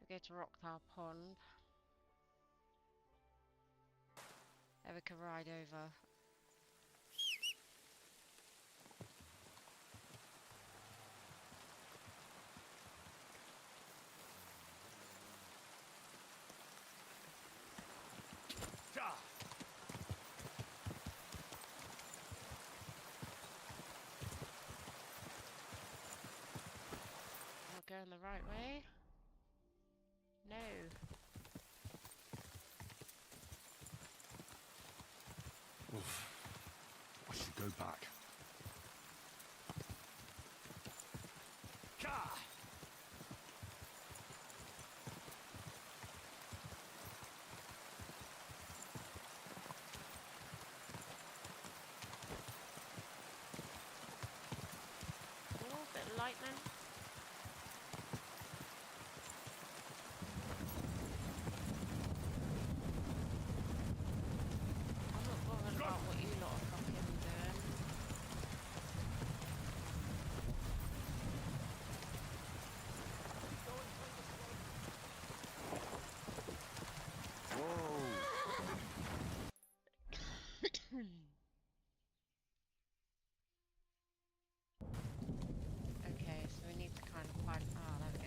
So go to Rocktower Pond. Then we can ride over. Going the right way? No. go back. Oh, bit of lightning. I'm not bothered about what you lot are fucking doing. Okay, so we need to kind of find. Ah, there we go.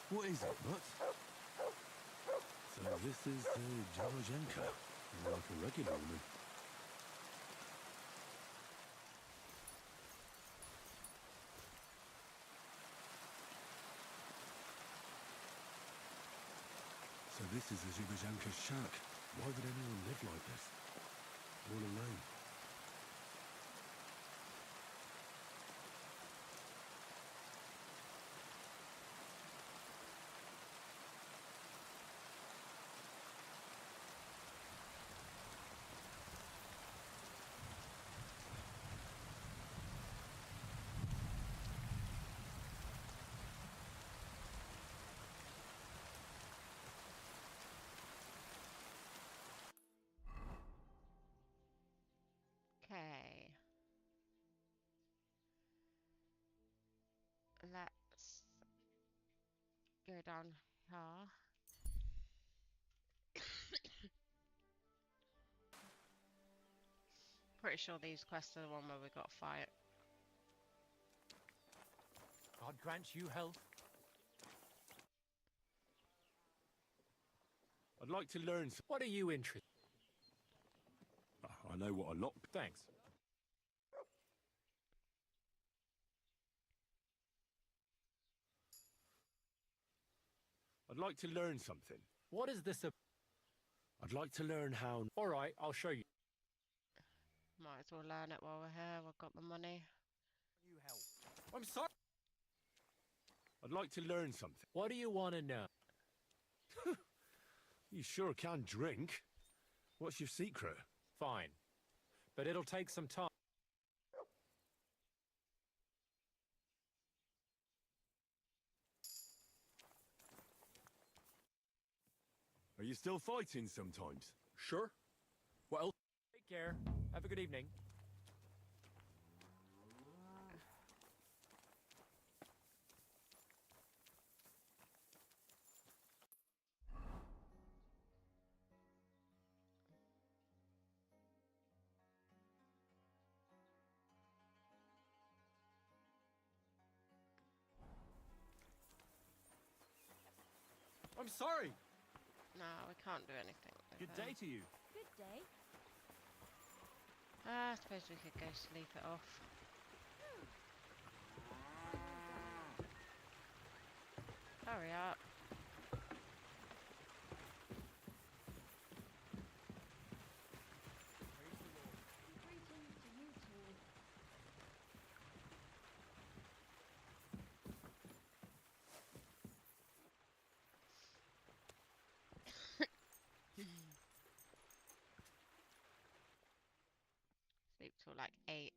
What is it, Mutt? So this is Georgienko, like a regular woman. So this is the Zhubazhanka's shack. Why would anyone live like this? All alone. Okay. Let's go down here. Pretty sure these quests are the one where we got to fight. God grant you health. I'd like to learn some. What are you interested? I know what a lot. Thanks. I'd like to learn something. What is this? I'd like to learn how. All right, I'll show you. Might as well learn it while we're here. We've got the money. You help. I'm sorry. I'd like to learn something. What do you want to know? You sure can drink. What's your secret? Fine, but it'll take some time. Are you still fighting sometimes? Sure. Well, take care. Have a good evening. I'm sorry. No, we can't do anything. Good day to you. Good day. I suppose we could go sleep it off. Hurry up. Greetings to you too. Sleep till like 8.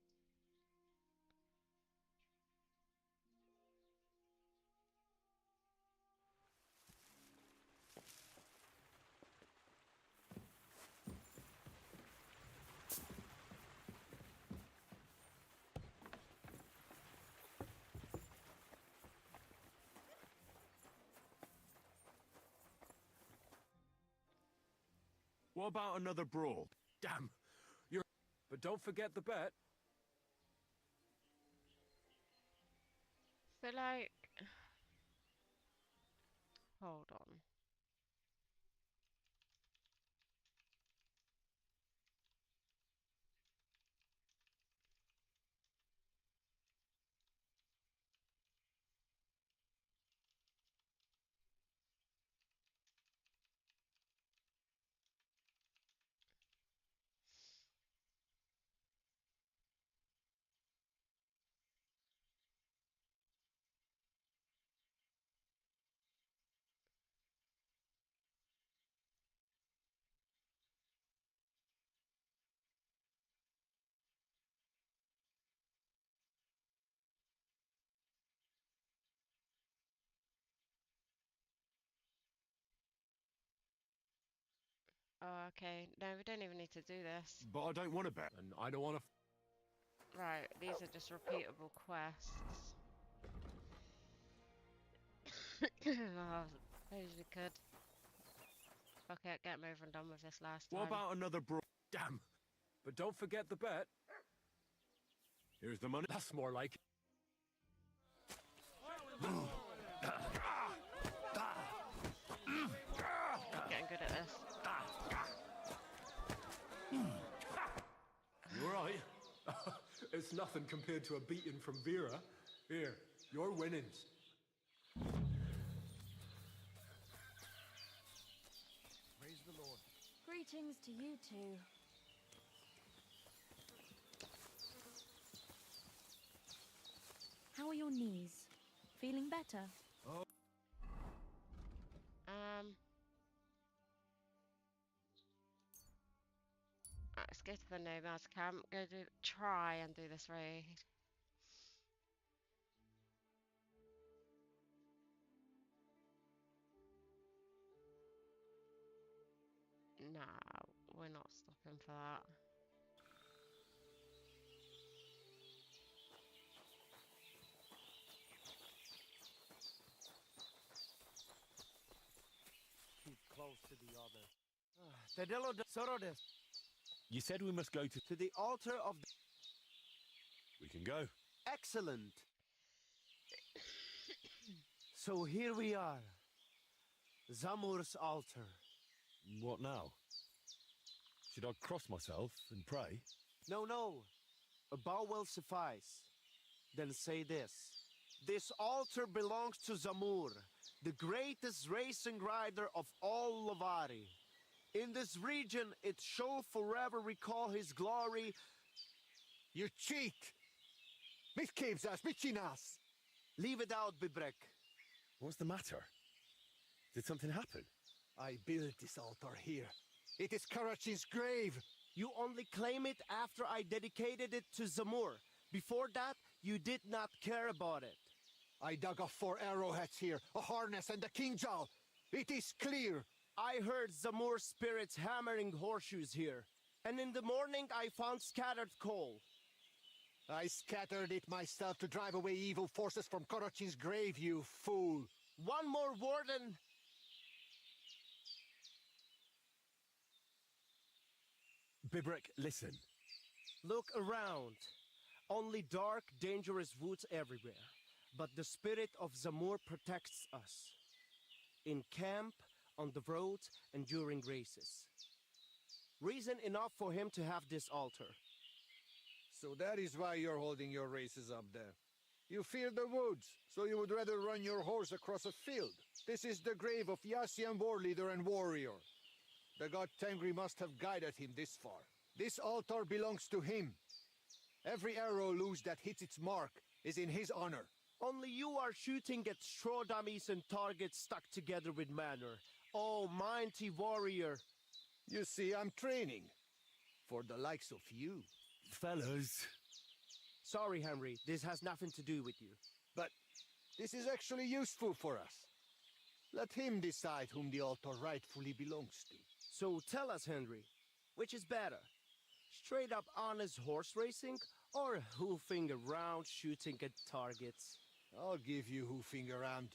What about another brawl? Damn. You're. But don't forget the bet. So like, hold on. Oh, okay. No, we don't even need to do this. But I don't want to bet. And I don't want to. Right, these are just repeatable quests. Oh, I suppose we could. Fuck it, get 'em over and done with this last time. What about another Damn. But don't forget the bet. Here's the money. That's more like. Getting good at this. You alright? It's nothing compared to a beating from Vera. Here, your winnings. Praise the Lord. Greetings to you two. How are your knees? Feeling better? Let's go to the Nomads camp. Try and do this raid. Nah, we're not stopping for that. Keep close to the other. You said we must go To the altar of the... We can go. Excellent. So here we are. Zamur's altar. What now? Should I cross myself and pray? No. A bow will suffice. Then say this. This altar belongs to Zamur, the greatest racing rider of all Lavari. In this region, it shall forever recall his glory. You cheat! Miskevzas, michinas! Leave it out, Bibrek. What's the matter? Did something happen? I built this altar here. It is Karachin's grave. You only claim it after I dedicated it to Zamur. Before that, you did not care about it. I dug up 4 arrowheads here, a harness and a kingjal. It is clear. I heard Zamur spirits hammering horseshoes here. And in the morning, I found scattered coal. I scattered it myself to drive away evil forces from Karachin's grave, you fool. One more word and... Bibrek, listen. Look around. Only dark, dangerous woods everywhere. But the spirit of Zamur protects us. In camp, on the road, and during races. Reason enough for him to have this altar. So that is why you're holding your races up there. You fear the woods, so you would rather run your horse across a field. This is the grave of Yassian war leader and warrior. The god Tengri must have guided him this far. This altar belongs to him. Every arrow loose that hits its mark is in his honor. Only you are shooting at straw dummies and targets stuck together with manner. Oh, mighty warrior. You see, I'm training. For the likes of you. Fellas. Sorry, Henry. This has nothing to do with you. But this is actually useful for us. Let him decide whom the altar rightfully belongs to. So tell us, Henry, which is better? Straight up honest horse racing or hoofing around shooting at targets? I'll give you hoofing around.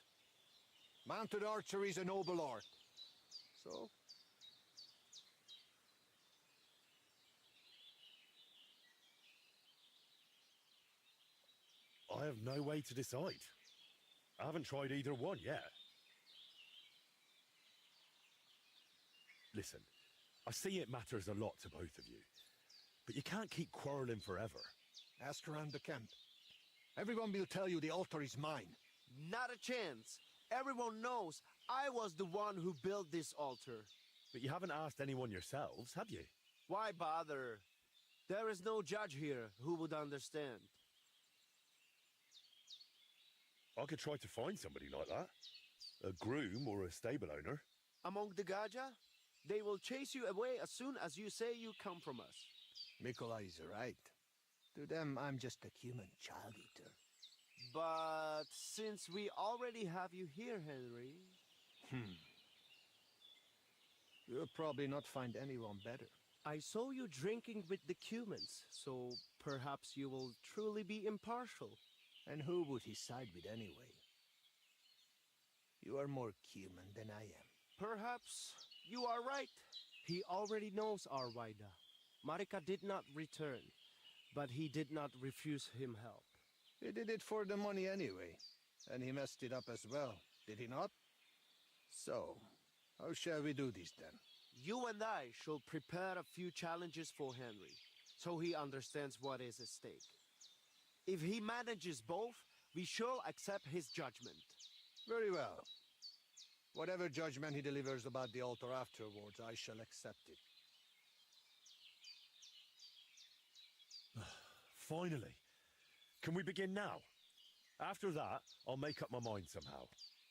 Mounted archery is a noble art. So? I have no way to decide. I haven't tried either one yet. Listen, I see it matters a lot to both of you. But you can't keep quarreling forever. Ask around the camp. Everyone will tell you the altar is mine. Not a chance. Everyone knows I was the one who built this altar. But you haven't asked anyone yourselves, have you? Why bother? There is no judge here who would understand. I could try to find somebody like that. A groom or a stable owner. Among the Gaja, they will chase you away as soon as you say you come from us. Mikolai is right. To them, I'm just a human child eater. But since we already have you here, Henry... You'll probably not find anyone better. I saw you drinking with the Cumans, so perhaps you will truly be impartial. And who would he side with anyway? You are more Cuman than I am. Perhaps you are right. He already knows our Waida. Marika did not return, but he did not refuse him help. He did it for the money anyway, and he messed it up as well, did he not? So, how shall we do this then? You and I shall prepare a few challenges for Henry, so he understands what is at stake. If he manages both, we shall accept his judgment. Very well. Whatever judgment he delivers about the altar afterwards, I shall accept it. Finally. Can we begin now? After that, I'll make up my mind somehow.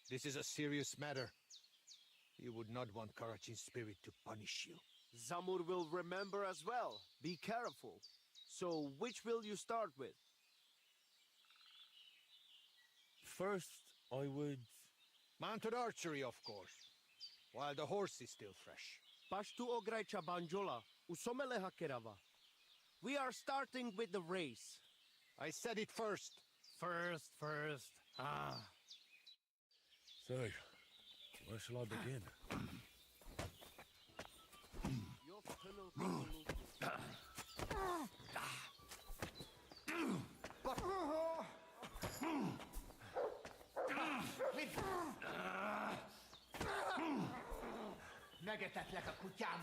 This is a serious matter. You would not want Karachin's spirit to punish you. Zamur will remember as well. Be careful. So, which will you start with? First, I would... Mounted archery, of course. While the horse is still fresh. Pashtu ograjcha banjola, usomele hakerava. We are starting with the race. I said it first. First. Ah. So, where shall I begin? Megetetlek a kutyám!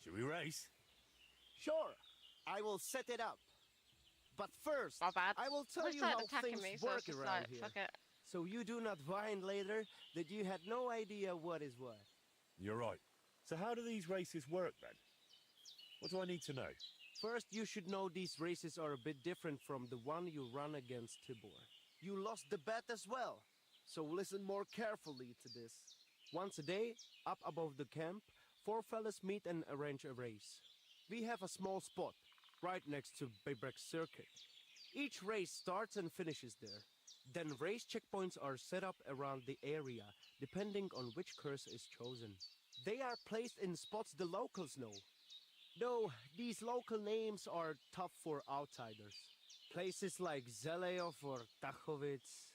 Should we race? Sure, I will set it up. But first, My bad. I will tell He you started how attacking things me, so I work was just around like, here. fuck it. So you do not whine later that you had no idea what is what. You're right. So how do these races work then? What do I need to know? First, you should know these races are a bit different from the one you run against Tibor. You lost the bet as well, so listen more carefully to this. Once a day, up above the camp, 4 fellas meet and arrange a race. We have a small spot, right next to Bebrek's circuit. Each race starts and finishes there. Then race checkpoints are set up around the area, depending on which curse is chosen. They are placed in spots the locals know. Though these local names are tough for outsiders. Places like Zeleov or Tachovitz,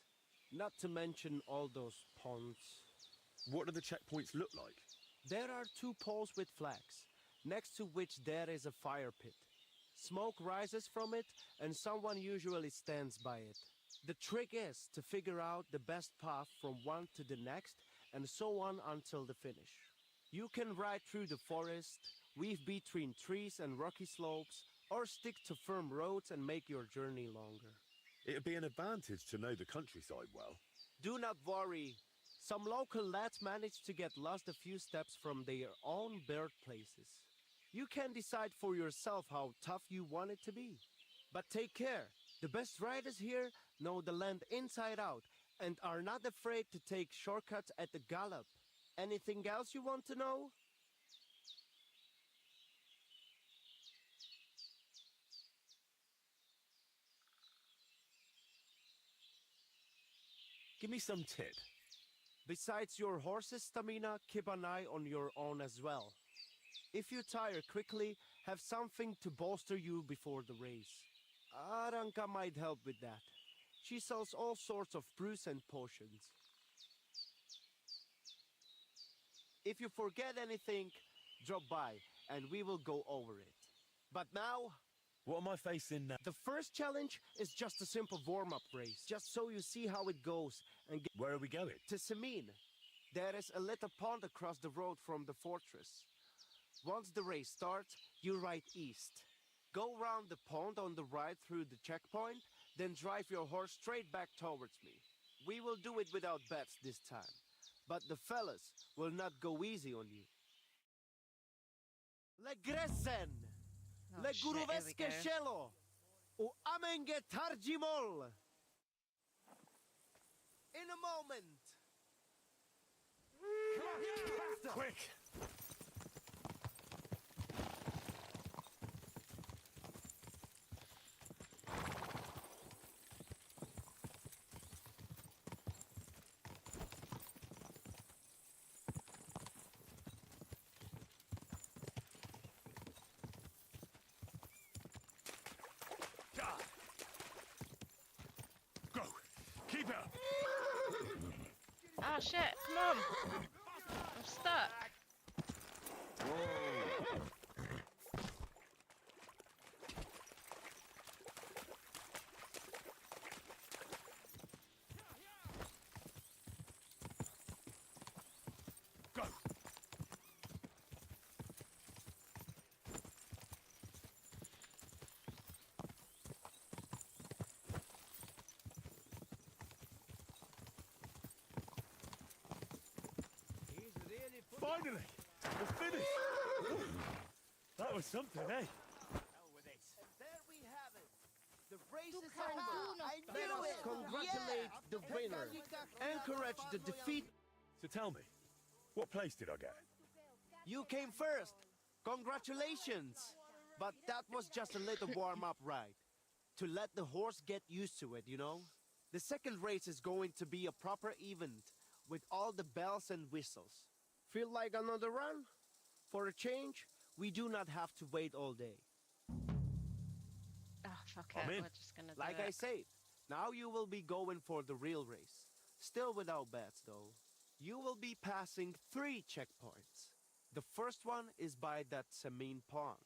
not to mention all those ponds. What do the checkpoints look like? There are 2 poles with flags, next to which there is a fire pit. Smoke rises from it, and someone usually stands by it. The trick is to figure out the best path from one to the next, and so on until the finish. You can ride through the forest, weave between trees and rocky slopes, or stick to firm roads and make your journey longer. It'd be an advantage to know the countryside well. Do not worry. Some local lads manage to get lost a few steps from their own birthplaces. You can decide for yourself how tough you want it to be. But take care. The best riders here know the land inside out and are not afraid to take shortcuts at the gallop. Anything else you want to know? Give me some tip. Besides your horse's stamina, keep an eye on your own as well. If you tire quickly, have something to bolster you before the race. Aranka might help with that. She sells all sorts of brews and potions. If you forget anything, drop by and we will go over it. But now... What am I facing now? The first challenge is just a simple warm-up race, just so you see how it goes and get... Where are we going? To Semin. There is a little pond across the road from the fortress. Once the race starts, you ride east. Go round the pond on the right through the checkpoint, then drive your horse straight back towards me. We will do it without bets this time, but the fellas will not go easy on you. Le Gresen! Oh, Le shit, here we Guruveske go. Shelo! U Amenge Tarjimol! In a moment! Quick! Go! Keep it up! Ah, shit, come on! I'm stuck. Go! Finally! We're finished! That was something, eh? And there we have it. The race is can over. do not I Let knew us it. Congratulate the winner. Encourage the defeat. So tell me, what place did I get? You came first. Congratulations. But that was just a little warm-up ride. To let the horse get used to it, you know? The second race is going to be a proper event with all the bells and whistles. Feel like another run? For a change, we do not have to wait all day. Oh, fuck I'm it, in. we're just gonna do Like it. I said, now you will be going for the real race. Still without bets, though. You will be passing 3 checkpoints. The first one is by that Samin pond,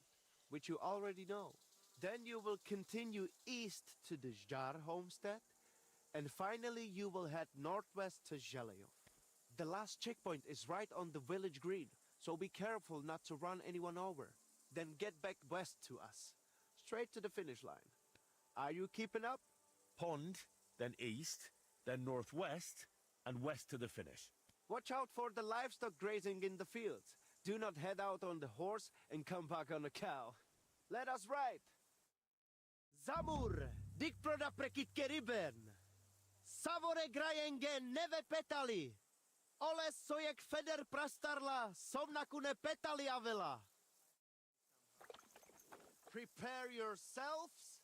which you already know. Then you will continue east to the Zjar homestead, and finally you will head northwest to Zheleov. The last checkpoint is right on the village green, so be careful not to run anyone over. Then get back west to us, straight to the finish line. Are you keeping up? Pond, then east, then northwest, and west to the finish. Watch out for the livestock grazing in the fields. Do not head out on the horse and come back on a cow. Let us ride! Zamur, dik proda prekit keriben. Savore grajengen neve petali. Ole sojek feder prastarla, somnakune petali avela. Prepare yourselves.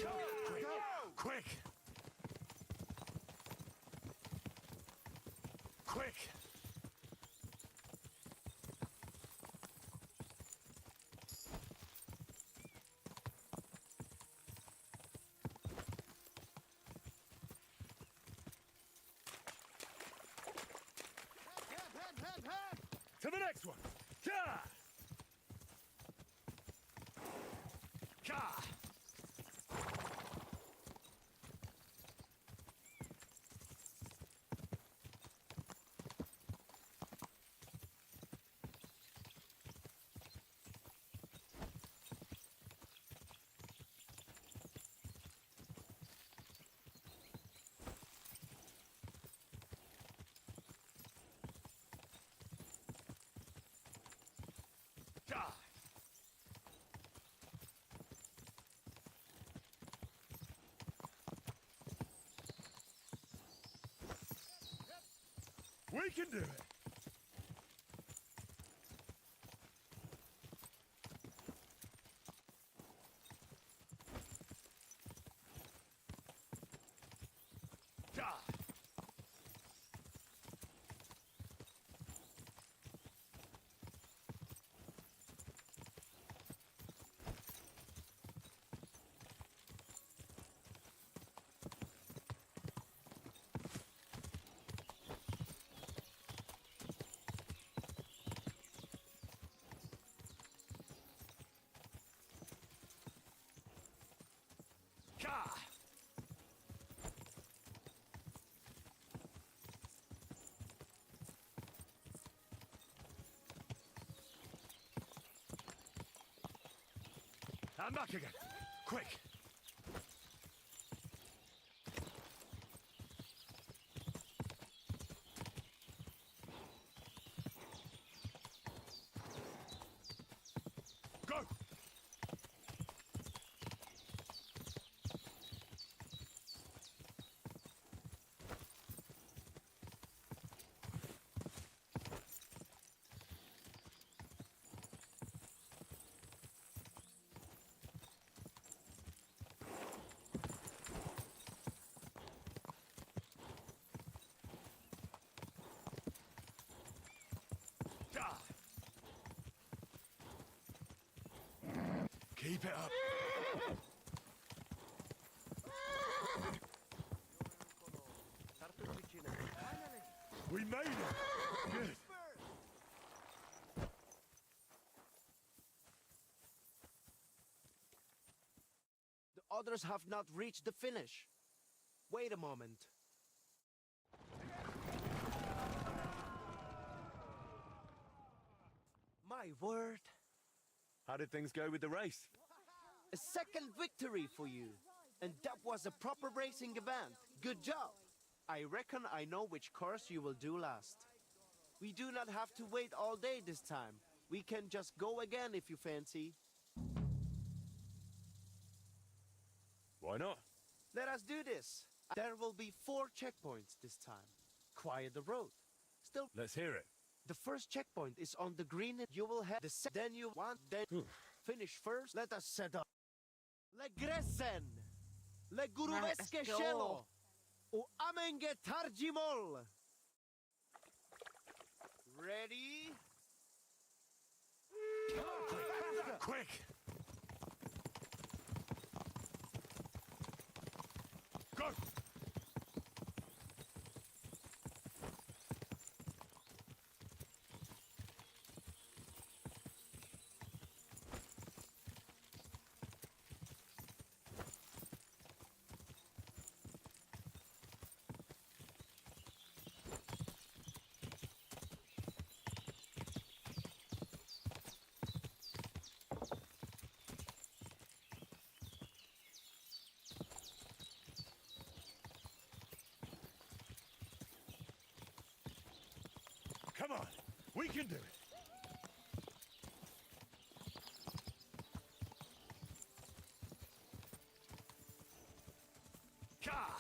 Go! Quick! Quick! Quick! To the next one! Ka! Ka! Ka! We can do it! Ka! Ka! I'm back again. Quick! Go! Keep it up. We made it! Good. The others have not reached the finish. Wait a moment. My word. How did things go with the race? A second victory for you. And that was a proper racing event. Good job. I reckon I know which course you will do last. We do not have to wait all day this time. We can just go again if you fancy. Why not? Let us do this. There will be 4 checkpoints this time. Quiet the road. Still, Let's hear it. the first checkpoint is on the green. You will head then you want, then finish first. Let us set up. Le Gresen, Le Guruveske go. Shelo, O Amenge Tarjimol. Ready? Quick! Go! Come on, we can do it. Ka!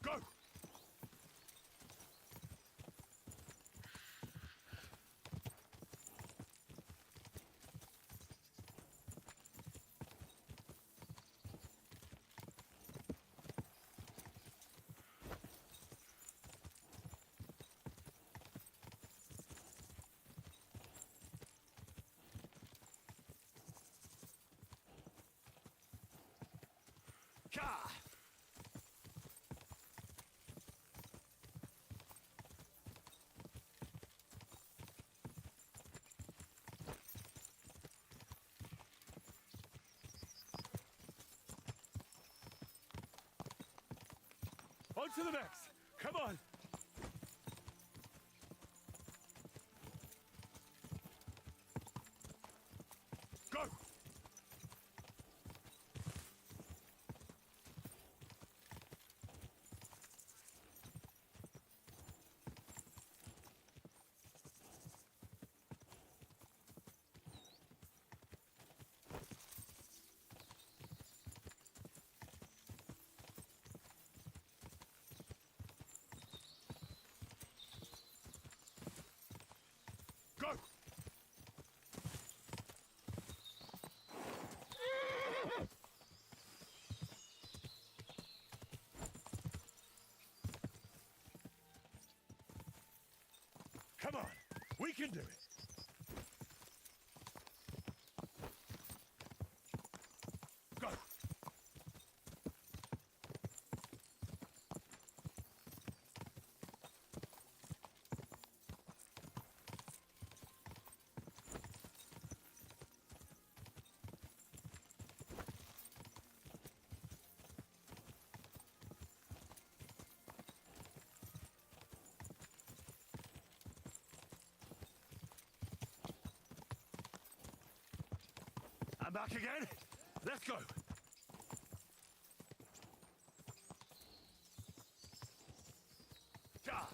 Go! Ka! On to the next. Come on. Go. Go. Come on, we can do it. Go. I'm back again. Let's go. Ja.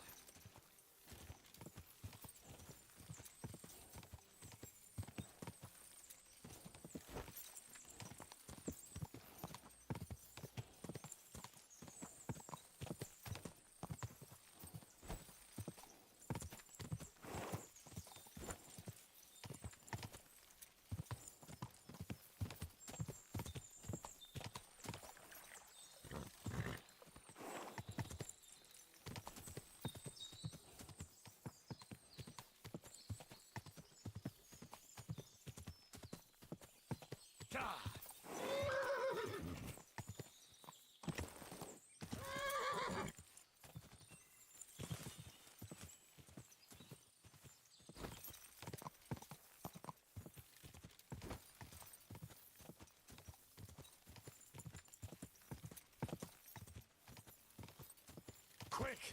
Quick!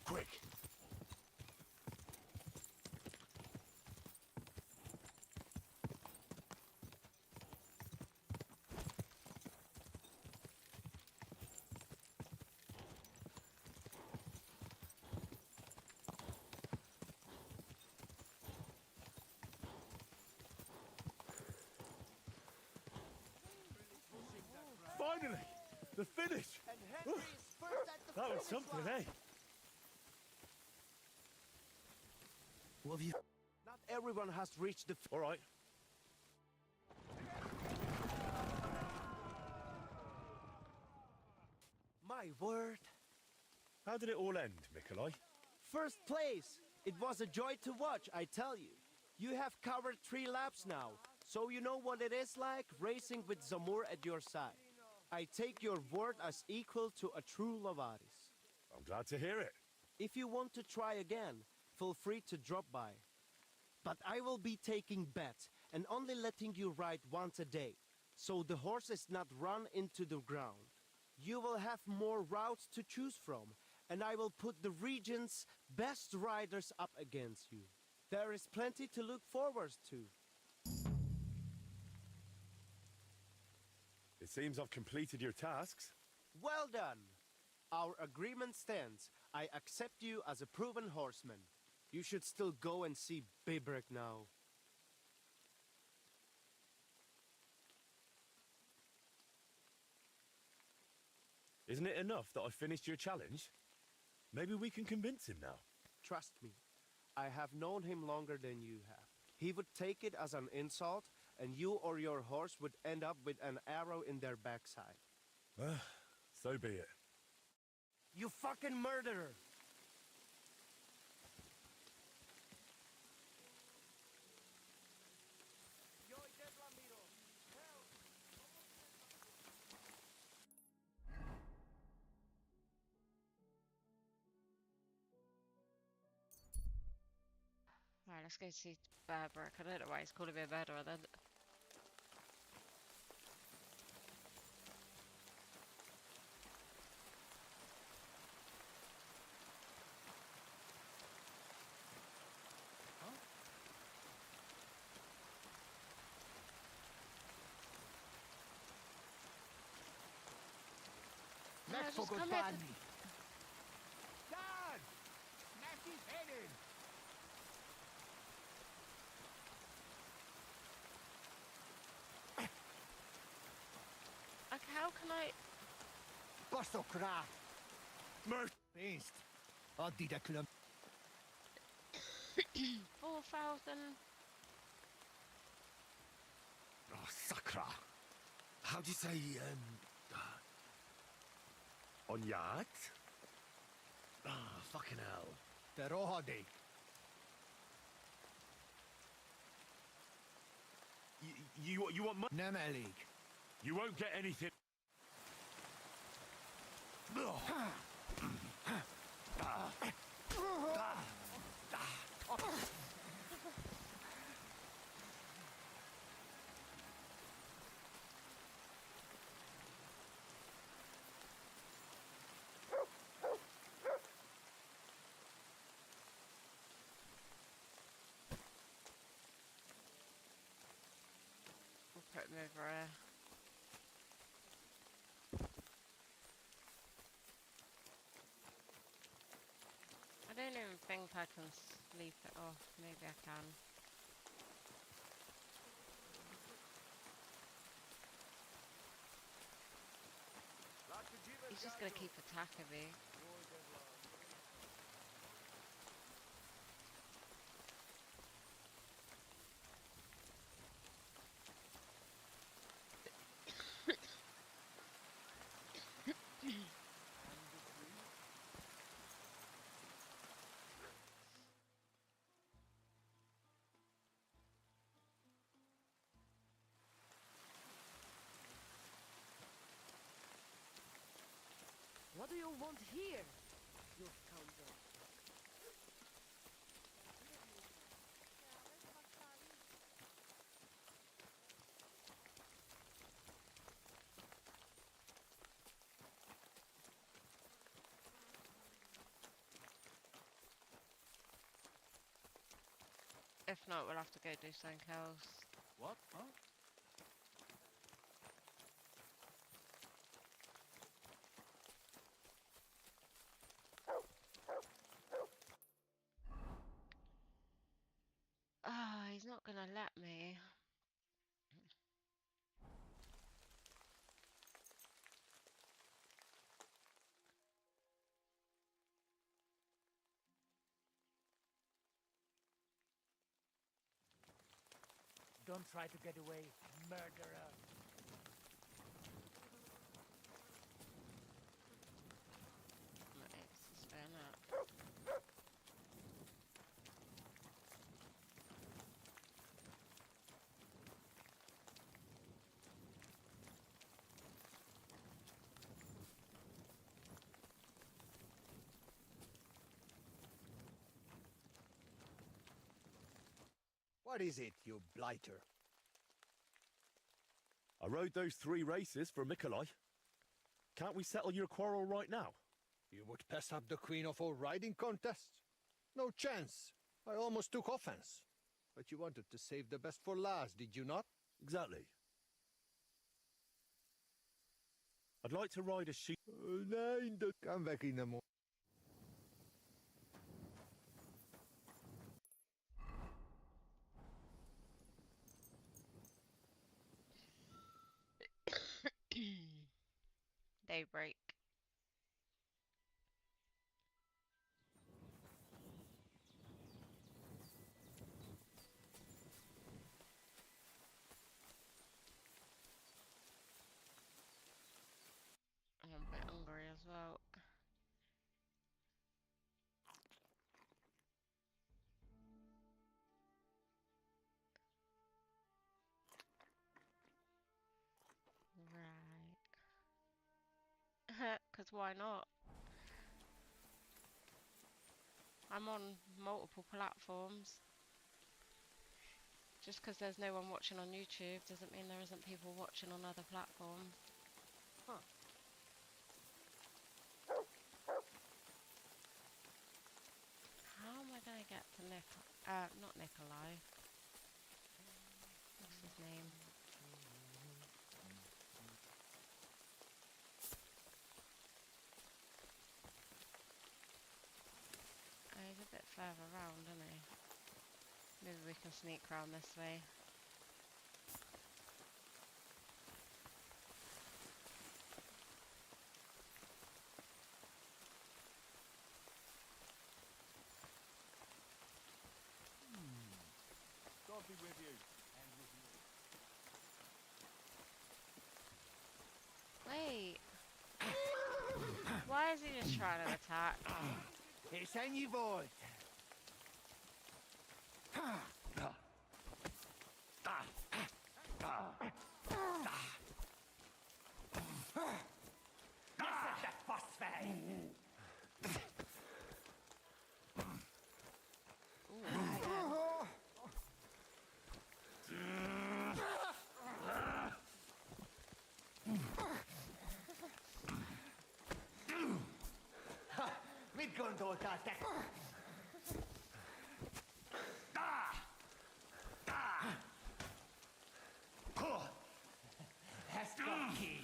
Quick! Finally! The finish! Whew. That was something, eh? What have you... Not everyone has reached the... All right. My word. How did it all end, Mikolai? First place! It was a joy to watch, I tell you. You have covered 3 laps now, so you know what it is like racing with Zamur at your side. I take your word as equal to a true Lovaris. I'm glad to hear it. If you want to try again, feel free to drop by. But I will be taking bets and only letting you ride once a day, so the horse is not run into the ground. You will have more routes to choose from, and I will put the region's best riders up against you. There is plenty to look forward to. It seems I've completed your tasks. Well done! Our agreement stands. I accept you as a proven horseman. You should still go and see Bibrek now. Isn't it enough that I finished your challenge? Maybe we can convince him now. Trust me, I have known him longer than you have. He would take it as an insult, and you or your horse would end up with an arrow in their backside. So be it. You fucking murderer! Right, let's go see Bearbrick. I don't know why he's calling me a murderer then. Next just for come good here band. to- Dad! Nessie's headed! Like, how can I... Bust up craft. Mer- Beast. I did a club. 4,000... Oh, Sakra. How do you say, on yacht? Ah, fucking hell. The Rohadi. You want money? Nema League. You won't get anything. We'll put him over here. I don't even think I can sleep it off. Maybe I can. He's just gonna keep attacking me. What do you want here, you scoundrel? If not, we'll have to go do something else. What? Huh? Ah, he's not gonna let me. Don't try to get away, murderer. Right, this is fair enough. What is it, you blighter? I rode those 3 races for Mikolai. Can't we settle your quarrel right now? You would pass up the queen of all riding contests? No chance. I almost took offense. But you wanted to save the best for last, did you not? Exactly. I'd like to ride a sheep. Nein, dat kan weg in de mo. Daybreak. I'm a bit hungry as well. Right. Because why not? I'm on multiple platforms. Just because there's no one watching on YouTube doesn't mean there isn't people watching on other platforms. Huh. How am I going to get to not Nikolai. What's his name? Oh, he's a bit further round, isn't he? Maybe we can sneak round this way. God be with you. Wait. Why is he just trying to attack? It's any void. Mitt går inte åt allt detta. Hästbacki.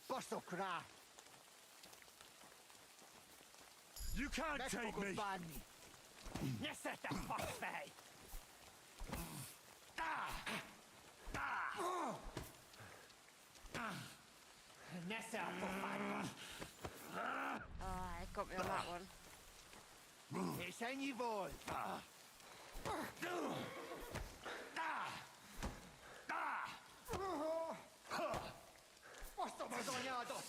Posokra. You can't take me! Nie sätta fast dig! Nästa på fan. Oh, it got me on that one. It's any void. Posto bisognato.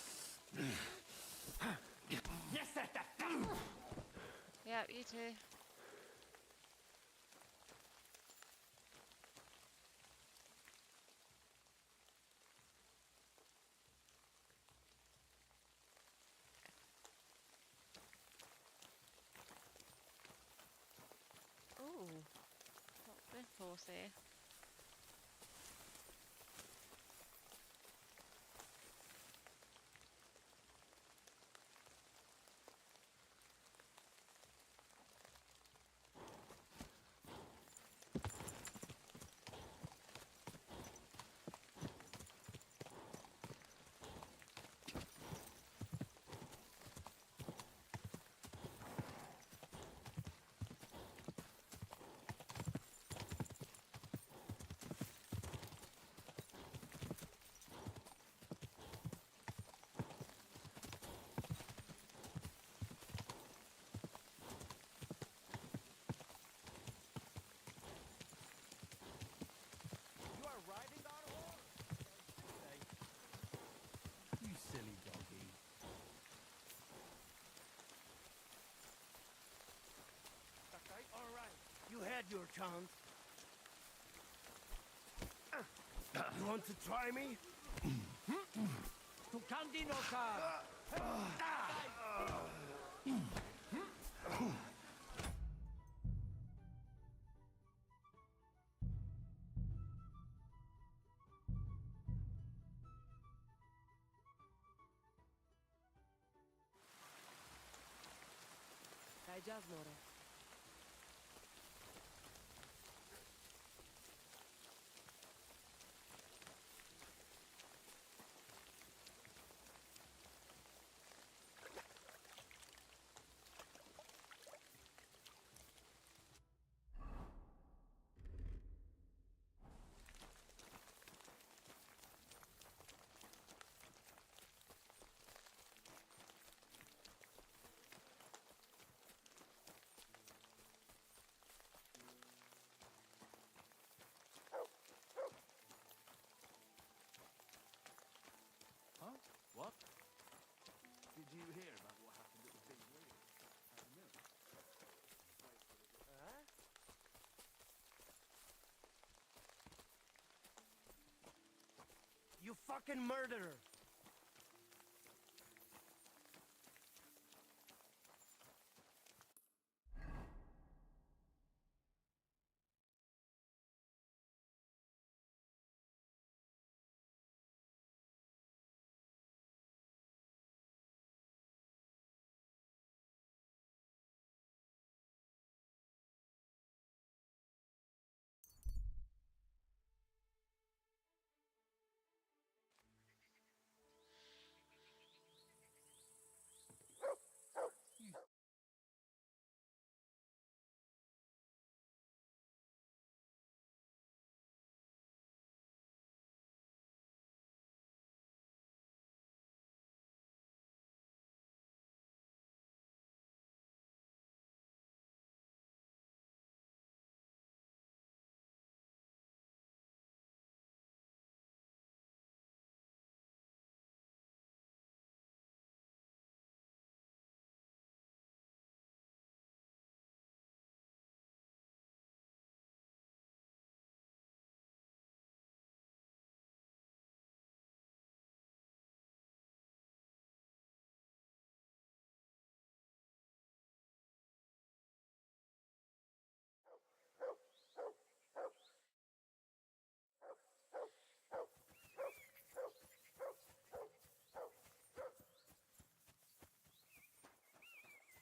Nie sätta. Yep, you too. saucy. You are riding on a horse? You silly donkey. Okay, all right. You had your chance. You want to try me? Tu kandi no ka. Kajaz more. Huh? What? Did you hear about what happened at the big wheel at the mill? You fucking murderer!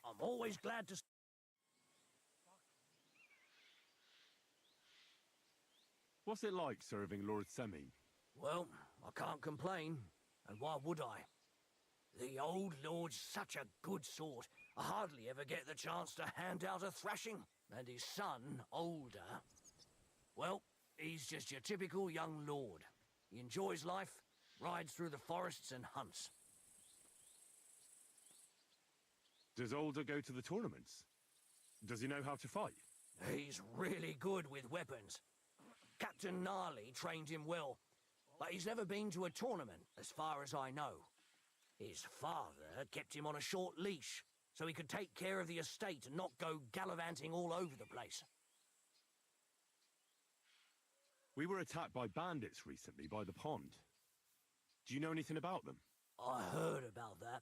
I'm always glad to... What's it like serving Lord Semi? Well, I can't complain. And why would I? The old lord's such a good sort. I hardly ever get the chance to hand out a thrashing. And his son, older... Well, he's just your typical young lord. He enjoys life, rides through the forests and hunts. Does Older go to the tournaments? Does he know how to fight? He's really good with weapons. Captain Gnarly trained him well, but he's never been to a tournament, as far as I know. His father kept him on a short leash, so he could take care of the estate and not go gallivanting all over the place. We were attacked by bandits recently by the pond. Do you know anything about them? I heard about that.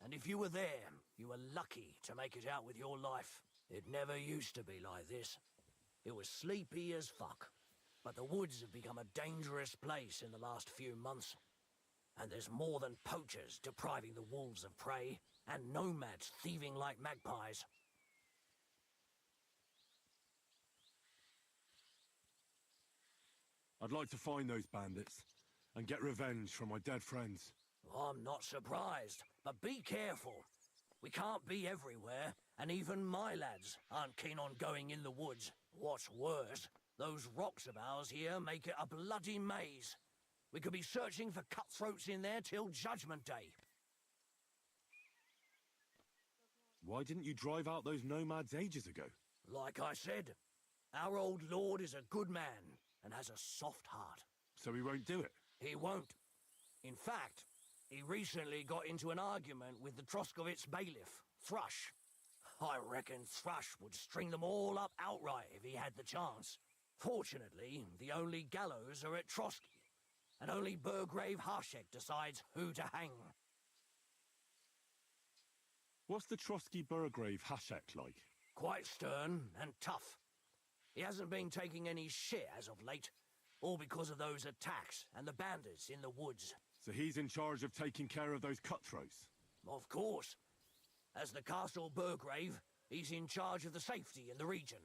And if you were there, you were lucky to make it out with your life. It never used to be like this. It was sleepy as fuck. But the woods have become a dangerous place in the last few months. And there's more than poachers depriving the wolves of prey, and nomads thieving like magpies. I'd like to find those bandits and get revenge for my dead friends. I'm not surprised, but be careful. We can't be everywhere, and even my lads aren't keen on going in the woods. What's worse, those rocks of ours here make it a bloody maze. We could be searching for cutthroats in there till Judgment Day. Why didn't you drive out those nomads ages ago? Like I said, our old lord is a good man and has a soft heart. So he won't do it? He won't. In fact, he recently got into an argument with the Troskovitz bailiff, Thrush. I reckon Thrush would string them all up outright if he had the chance. Fortunately, the only gallows are at Trotsky, and only Burgrave Harshek decides who to hang. What's the Trotsky Burgrave Hashek like? Quite stern and tough. He hasn't been taking any shit as of late, all because of those attacks and the bandits in the woods. So he's in charge of taking care of those cutthroats? Of course. As the Castle Burgrave, he's in charge of the safety in the region.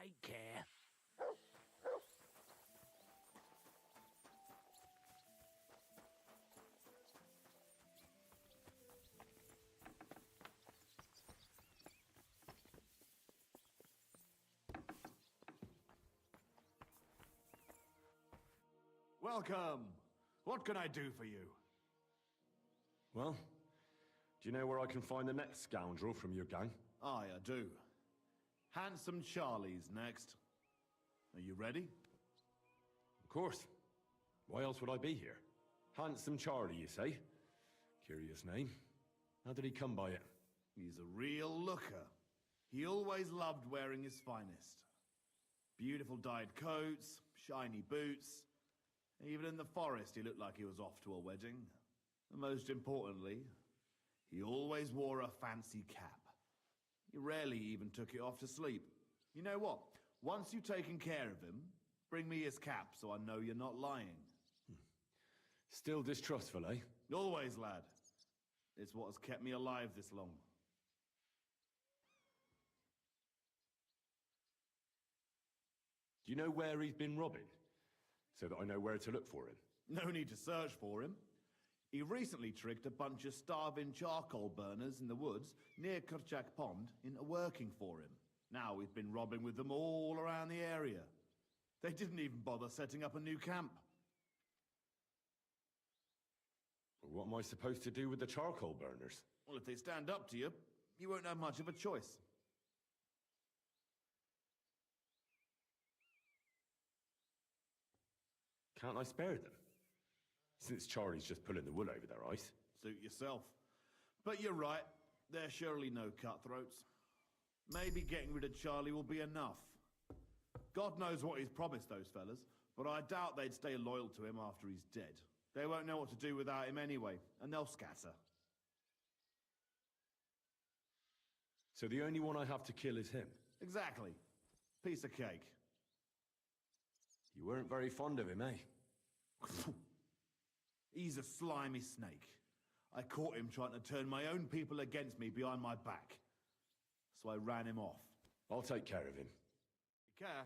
Take care. Welcome. What can I do for you? Well, do you know where I can find the next scoundrel from your gang? Aye, I do. Handsome Charlie's next. Are you ready? Of course. Why else would I be here? Handsome Charlie, you say? Curious name. How did he come by it? He's a real looker. He always loved wearing his finest. Beautiful dyed coats, shiny boots. Even in the forest, he looked like he was off to a wedding. And most importantly, he always wore a fancy cap. He rarely even took it off to sleep. You know what? Once you've taken care of him, bring me his cap so I know you're not lying. Still distrustful, eh? Always, lad. It's what has kept me alive this long. Do you know where he's been robbing? So that I know where to look for him. No need to search for him. He recently tricked a bunch of starving charcoal burners in the woods near Kurchak Pond into working for him. Now we've been robbing with them all around the area. They didn't even bother setting up a new camp. What am I supposed to do with the charcoal burners? Well, if they stand up to you, you won't have much of a choice. Can't I spare them? Since Charlie's just pulling the wool over their eyes. Suit yourself. But you're right, there's surely no cutthroats. Maybe getting rid of Charlie will be enough. God knows what he's promised those fellas, but I doubt they'd stay loyal to him after he's dead. They won't know what to do without him anyway, and they'll scatter. So the only one I have to kill is him? Exactly. Piece of cake. You weren't very fond of him, eh? He's a slimy snake. I caught him trying to turn my own people against me behind my back. So I ran him off. I'll take care of him. Take care.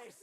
this!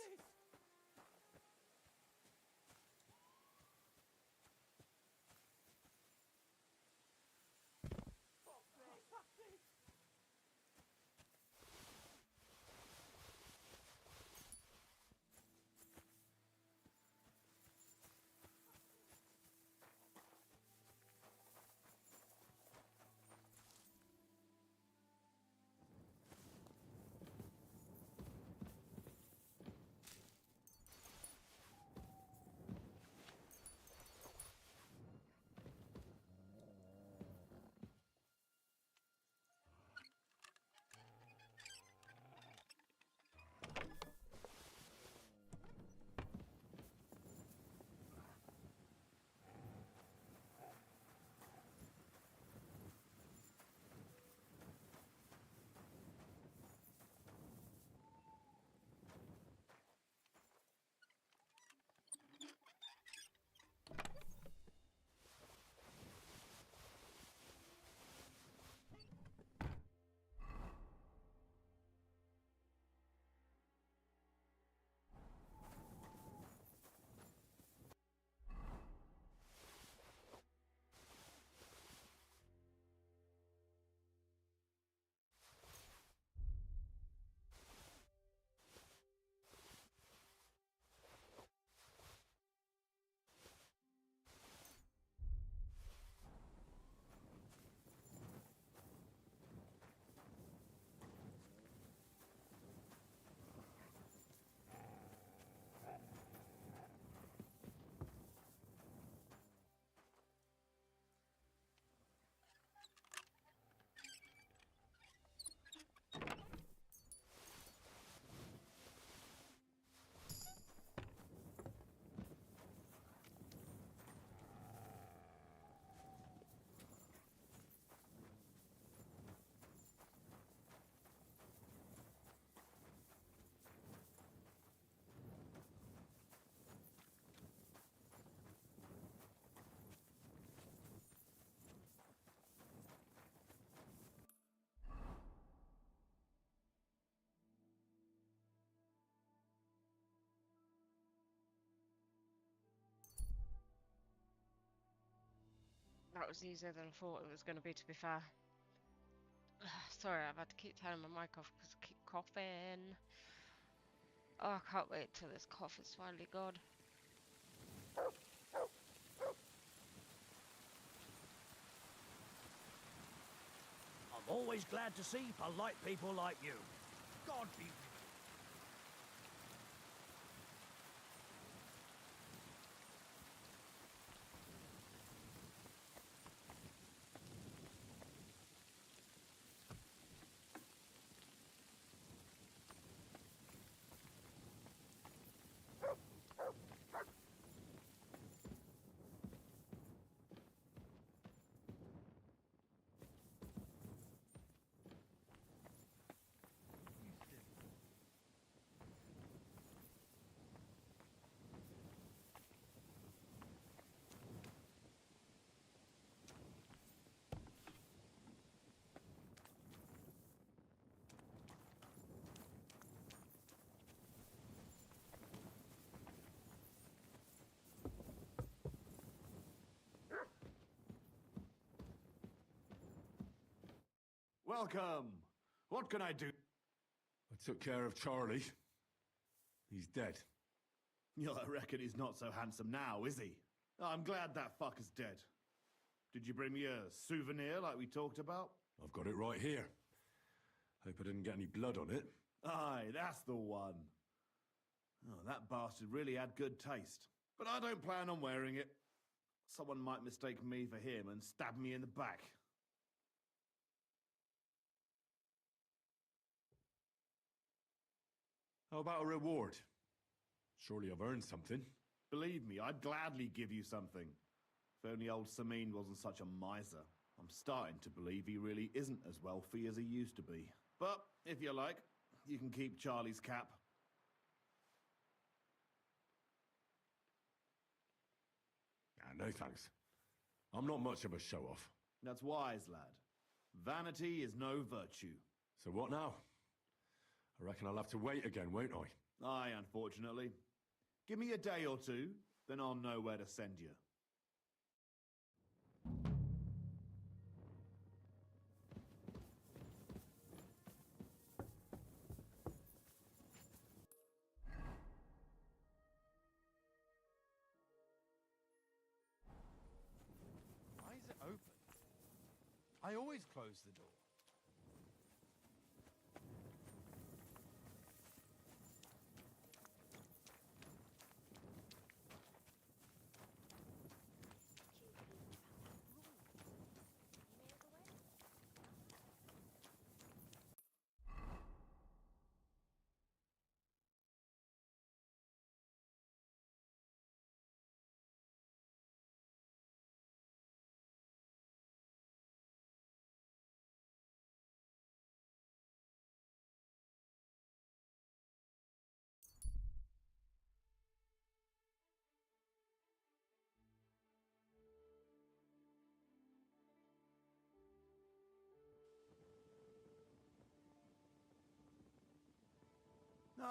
That was easier than I thought it was going to be, to be fair. Sorry, I've had to keep turning my mic off because I keep coughing. Oh, I can't wait till this cough is finally gone. I'm always glad to see polite people like you. God be with you. Welcome. What can I do? I took care of Charlie. He's dead. I reckon he's not so handsome now, is he? I'm glad that fucker's dead. Did you bring me a souvenir like we talked about? I've got it right here. Hope I didn't get any blood on it. Aye, that's the one. Oh, that bastard really had good taste. But I don't plan on wearing it. Someone might mistake me for him and stab me in the back. How about a reward? Surely I've earned something. Believe me, I'd gladly give you something. If only old Samin wasn't such a miser. I'm starting to believe he really isn't as wealthy as he used to be. But, if you like, you can keep Charlie's cap. No thanks. I'm not much of a show-off. That's wise, lad. Vanity is no virtue. So what now? I reckon I'll have to wait again, won't I? Aye, unfortunately. Give me a day or two, then I'll know where to send you. Why is it open? I always close the door.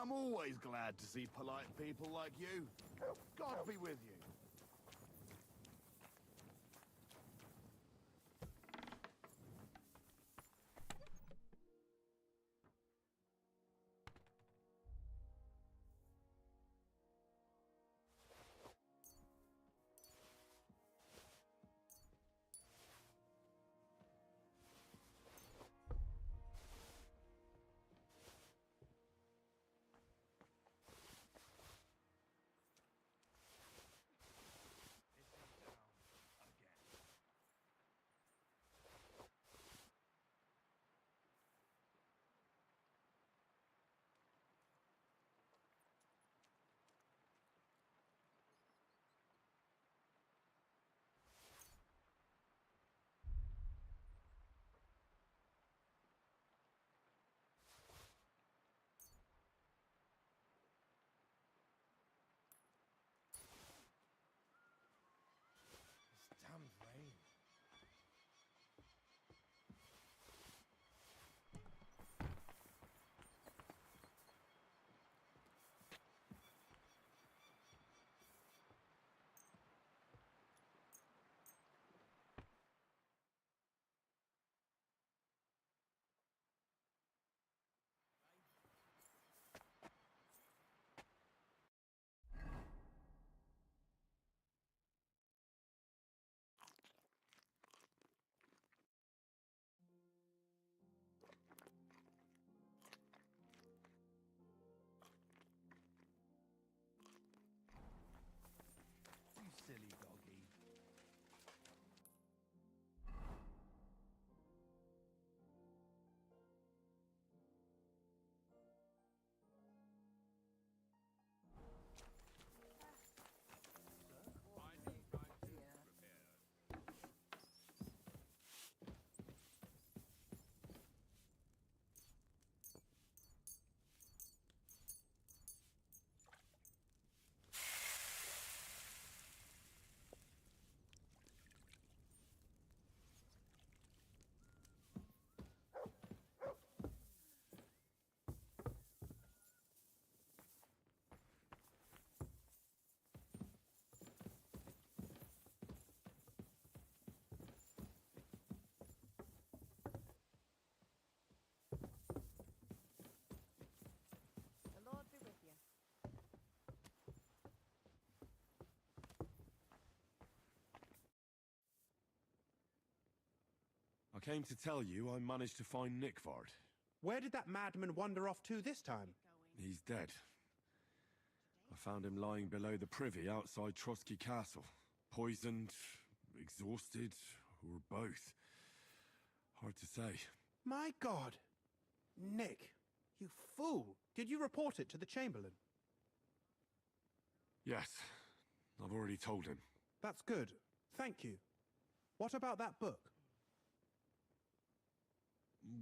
I'm always glad to see polite people like you. God be with you. Silly doggy. The Lord be with you. I came to tell you I managed to find Nickvard. Where did that madman wander off to this time? He's dead. I found him lying below the privy outside Trusky Castle. Poisoned, exhausted, or both. Hard to say. My God! Nick, you fool! Did you report it to the Chamberlain? Yes, I've already told him. That's good. Thank you. What about that book?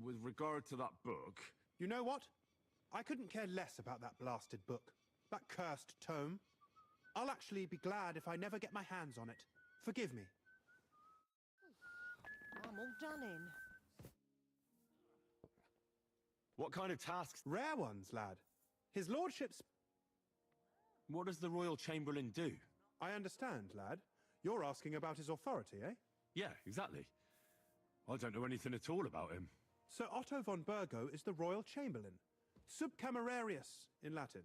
With regard to that book... You know what? I couldn't care less about that blasted book. That cursed tome. I'll actually be glad if I never get my hands on it. Forgive me. I'm all done in. What kind of tasks? Rare ones, lad. His lordship's What does the Royal Chamberlain do? I understand, lad. You're asking about his authority, eh? Yeah, exactly. I don't know anything at all about him. Sir Otto von Burgo is the Royal Chamberlain. Subcamerarius in Latin.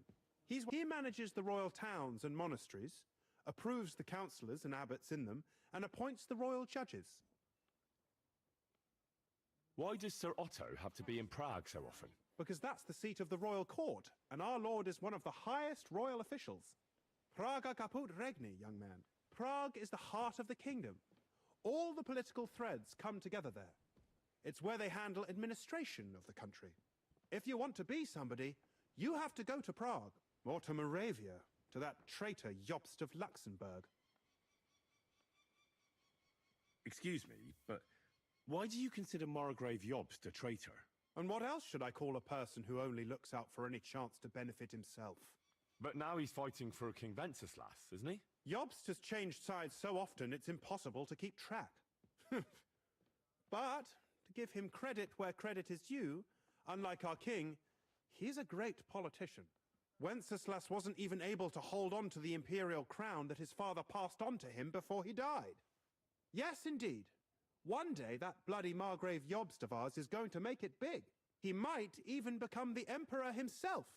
He manages the royal towns and monasteries, approves the councillors and abbots in them, and appoints the royal judges. Why does Sir Otto have to be in Prague so often? Because that's the seat of the royal court, and our lord is one of the highest royal officials. Praga caput regni, young man. Prague is the heart of the kingdom. All the political threads come together there. It's where they handle administration of the country. If you want to be somebody, you have to go to Prague, or to Moravia, to that traitor Jobst of Luxembourg. Excuse me, but why do you consider Margrave Jobst a traitor? And what else should I call a person who only looks out for any chance to benefit himself? But now he's fighting for King Wenceslas, isn't he? Jobst has changed sides so often it's impossible to keep track. But, to give him credit where credit is due, unlike our king, he's a great politician. Wenceslas wasn't even able to hold on to the imperial crown that his father passed on to him before he died. Yes, indeed. One day that bloody Margrave Jobst of ours is going to make it big. He might even become the emperor himself.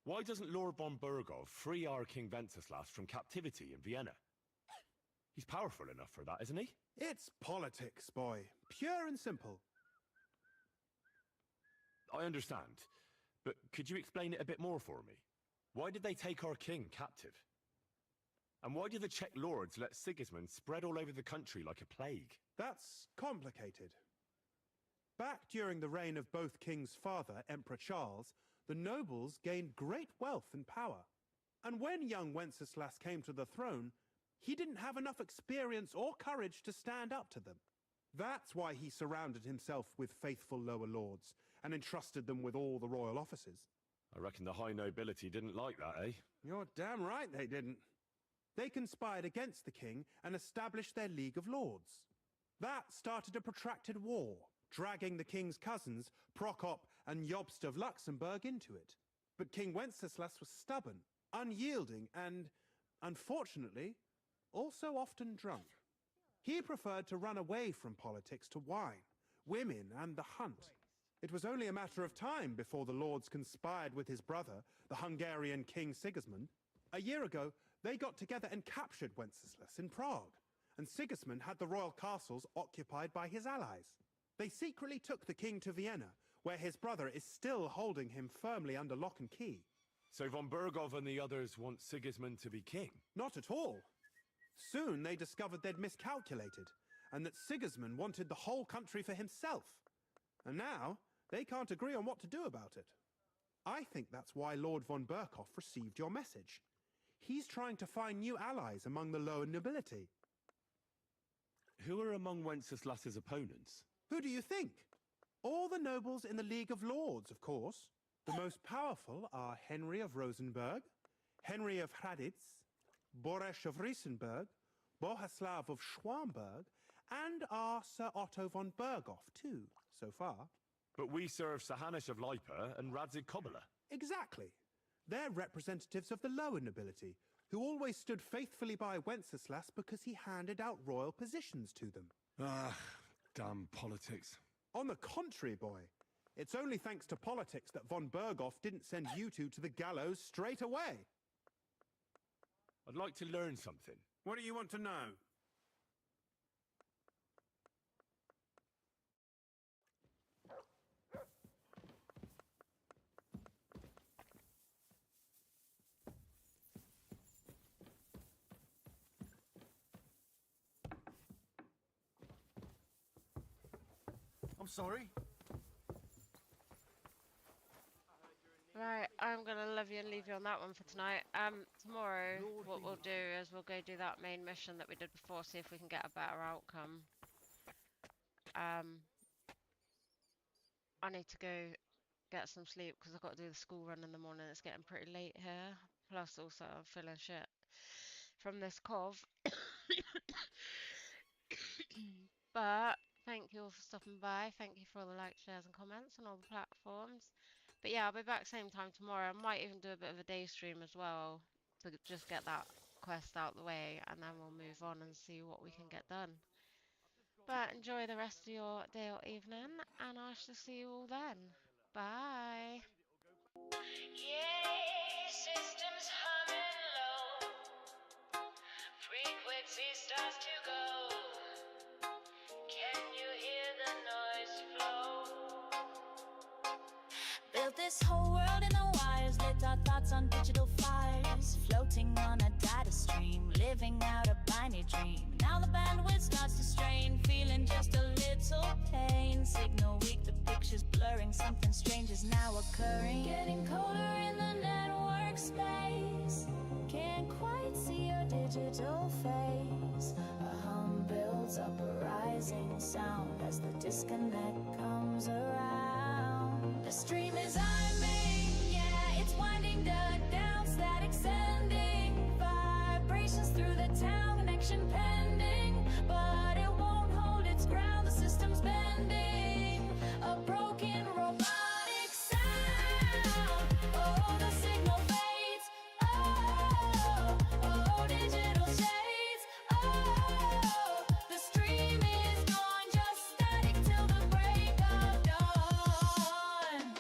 Why doesn't Lord von Burgov free our King Wenceslas from captivity in Vienna? He's powerful enough for that, isn't he? It's politics, boy. Pure and simple. I understand, but could you explain it a bit more for me? Why did they take our king captive? And why did the Czech lords let Sigismund spread all over the country like a plague? That's complicated. Back during the reign of both kings' father, Emperor Charles, the nobles gained great wealth and power. And when young Wenceslas came to the throne, he didn't have enough experience or courage to stand up to them. That's why he surrounded himself with faithful lower lords and entrusted them with all the royal offices. I reckon the high nobility didn't like that, eh? You're damn right they didn't. They conspired against the king and established their League of Lords. That started a protracted war, dragging the king's cousins, Prokop and Jobst of Luxembourg, into it. But King Wenceslas was stubborn, unyielding, and, unfortunately, also often drunk. He preferred to run away from politics to wine, women, and the hunt. It was only a matter of time before the lords conspired with his brother, the Hungarian King Sigismund. A year ago, they got together and captured Wenceslas in Prague, and Sigismund had the royal castles occupied by his allies. They secretly took the king to Vienna, where his brother is still holding him firmly under lock and key. So von Burgov and the others want Sigismund to be king? Not at all. Soon they discovered they'd miscalculated, and that Sigismund wanted the whole country for himself. And now, they can't agree on what to do about it. I think that's why Lord von Burkhoff received your message. He's trying to find new allies among the lower nobility. Who are among Wenceslas's opponents? Who do you think? All the nobles in the League of Lords, of course. The most powerful are Henry of Rosenberg, Henry of Hraditz, Boresh of Riesenberg, Bohuslav of Schwamberg, and our Sir Otto von Burghoff, too, so far. But we serve Sahanish of Lipa and Radzig Kobyla. Exactly. They're representatives of the lower nobility, who always stood faithfully by Wenceslas because he handed out royal positions to them. Ah, damn politics. On the contrary, boy. It's only thanks to politics that von Burghoff didn't send you two to the gallows straight away. I'd like to learn something. What do you want to know? I'm sorry. Right, I'm gonna love you and leave you on that one for tonight. Tomorrow, what we'll do is we'll go do that main mission that we did before, see if we can get a better outcome. I need to go get some sleep because I've got to do the school run in the morning. It's getting pretty late here. Plus, also, I'm feeling shit from this cough. But thank you all for stopping by. Thank you for all the likes, shares, and comments on all the platforms. But yeah, I'll be back same time tomorrow. I might even do a bit of a day stream as well to just get that quest out the way, and then we'll move on and see what we can get done. But enjoy the rest of your day or evening, and I shall see you all then. Bye. Yeah, systems humming low. Frequency starts to go. Can you hear the noise flow? Built this whole world in the wires, lit our thoughts on digital fires, floating on a data stream, living out a binary dream. Now the bandwidth starts to strain, feeling just a little pain. Signal weak, the picture's blurring, something strange is now occurring. Getting colder in the network space, can't quite see your digital face. A hum builds up, a rising sound as the disconnect comes around. The stream is arming, yeah, it's winding down, static sending vibrations through the town, connection pending, but it won't hold its ground, the system's bending, a broken robotic sound. Oh, the signal fades, oh, digital shades, oh, the stream is gone, just static till the break of dawn.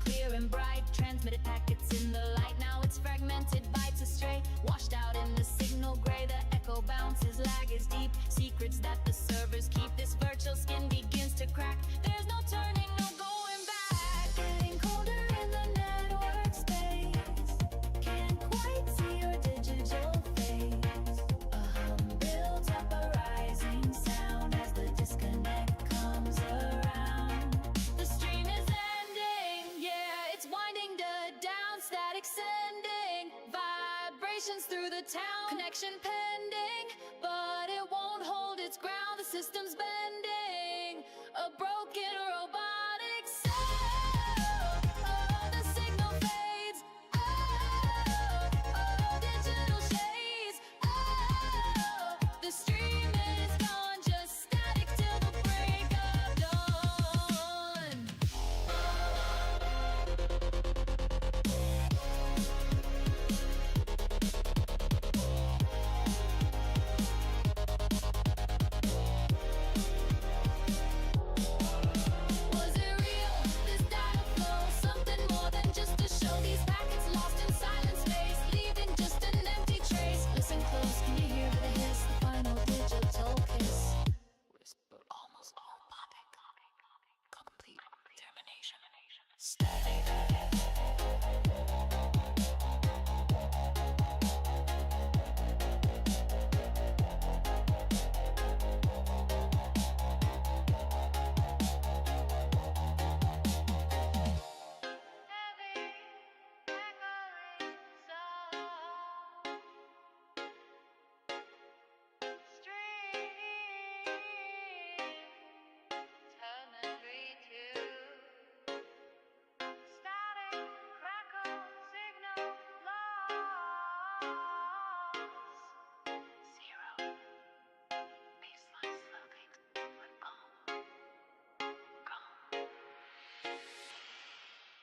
Clear and bright, transmitted packets in the light. Now it's fragmented, bytes astray, washed out in the signal gray. The echo bounces, lag is deep. Secrets that the servers keep. This virtual skin begins to crack. There's no turning, no going back. Getting colder in the network space. Can't quite see your digital face. A hum builds up, a rising sound as the disconnect comes around. The stream is ending, yeah, it's winding down, static sending vibrations through the town, connection pending, but it won't hold its ground, the system's bending, a broken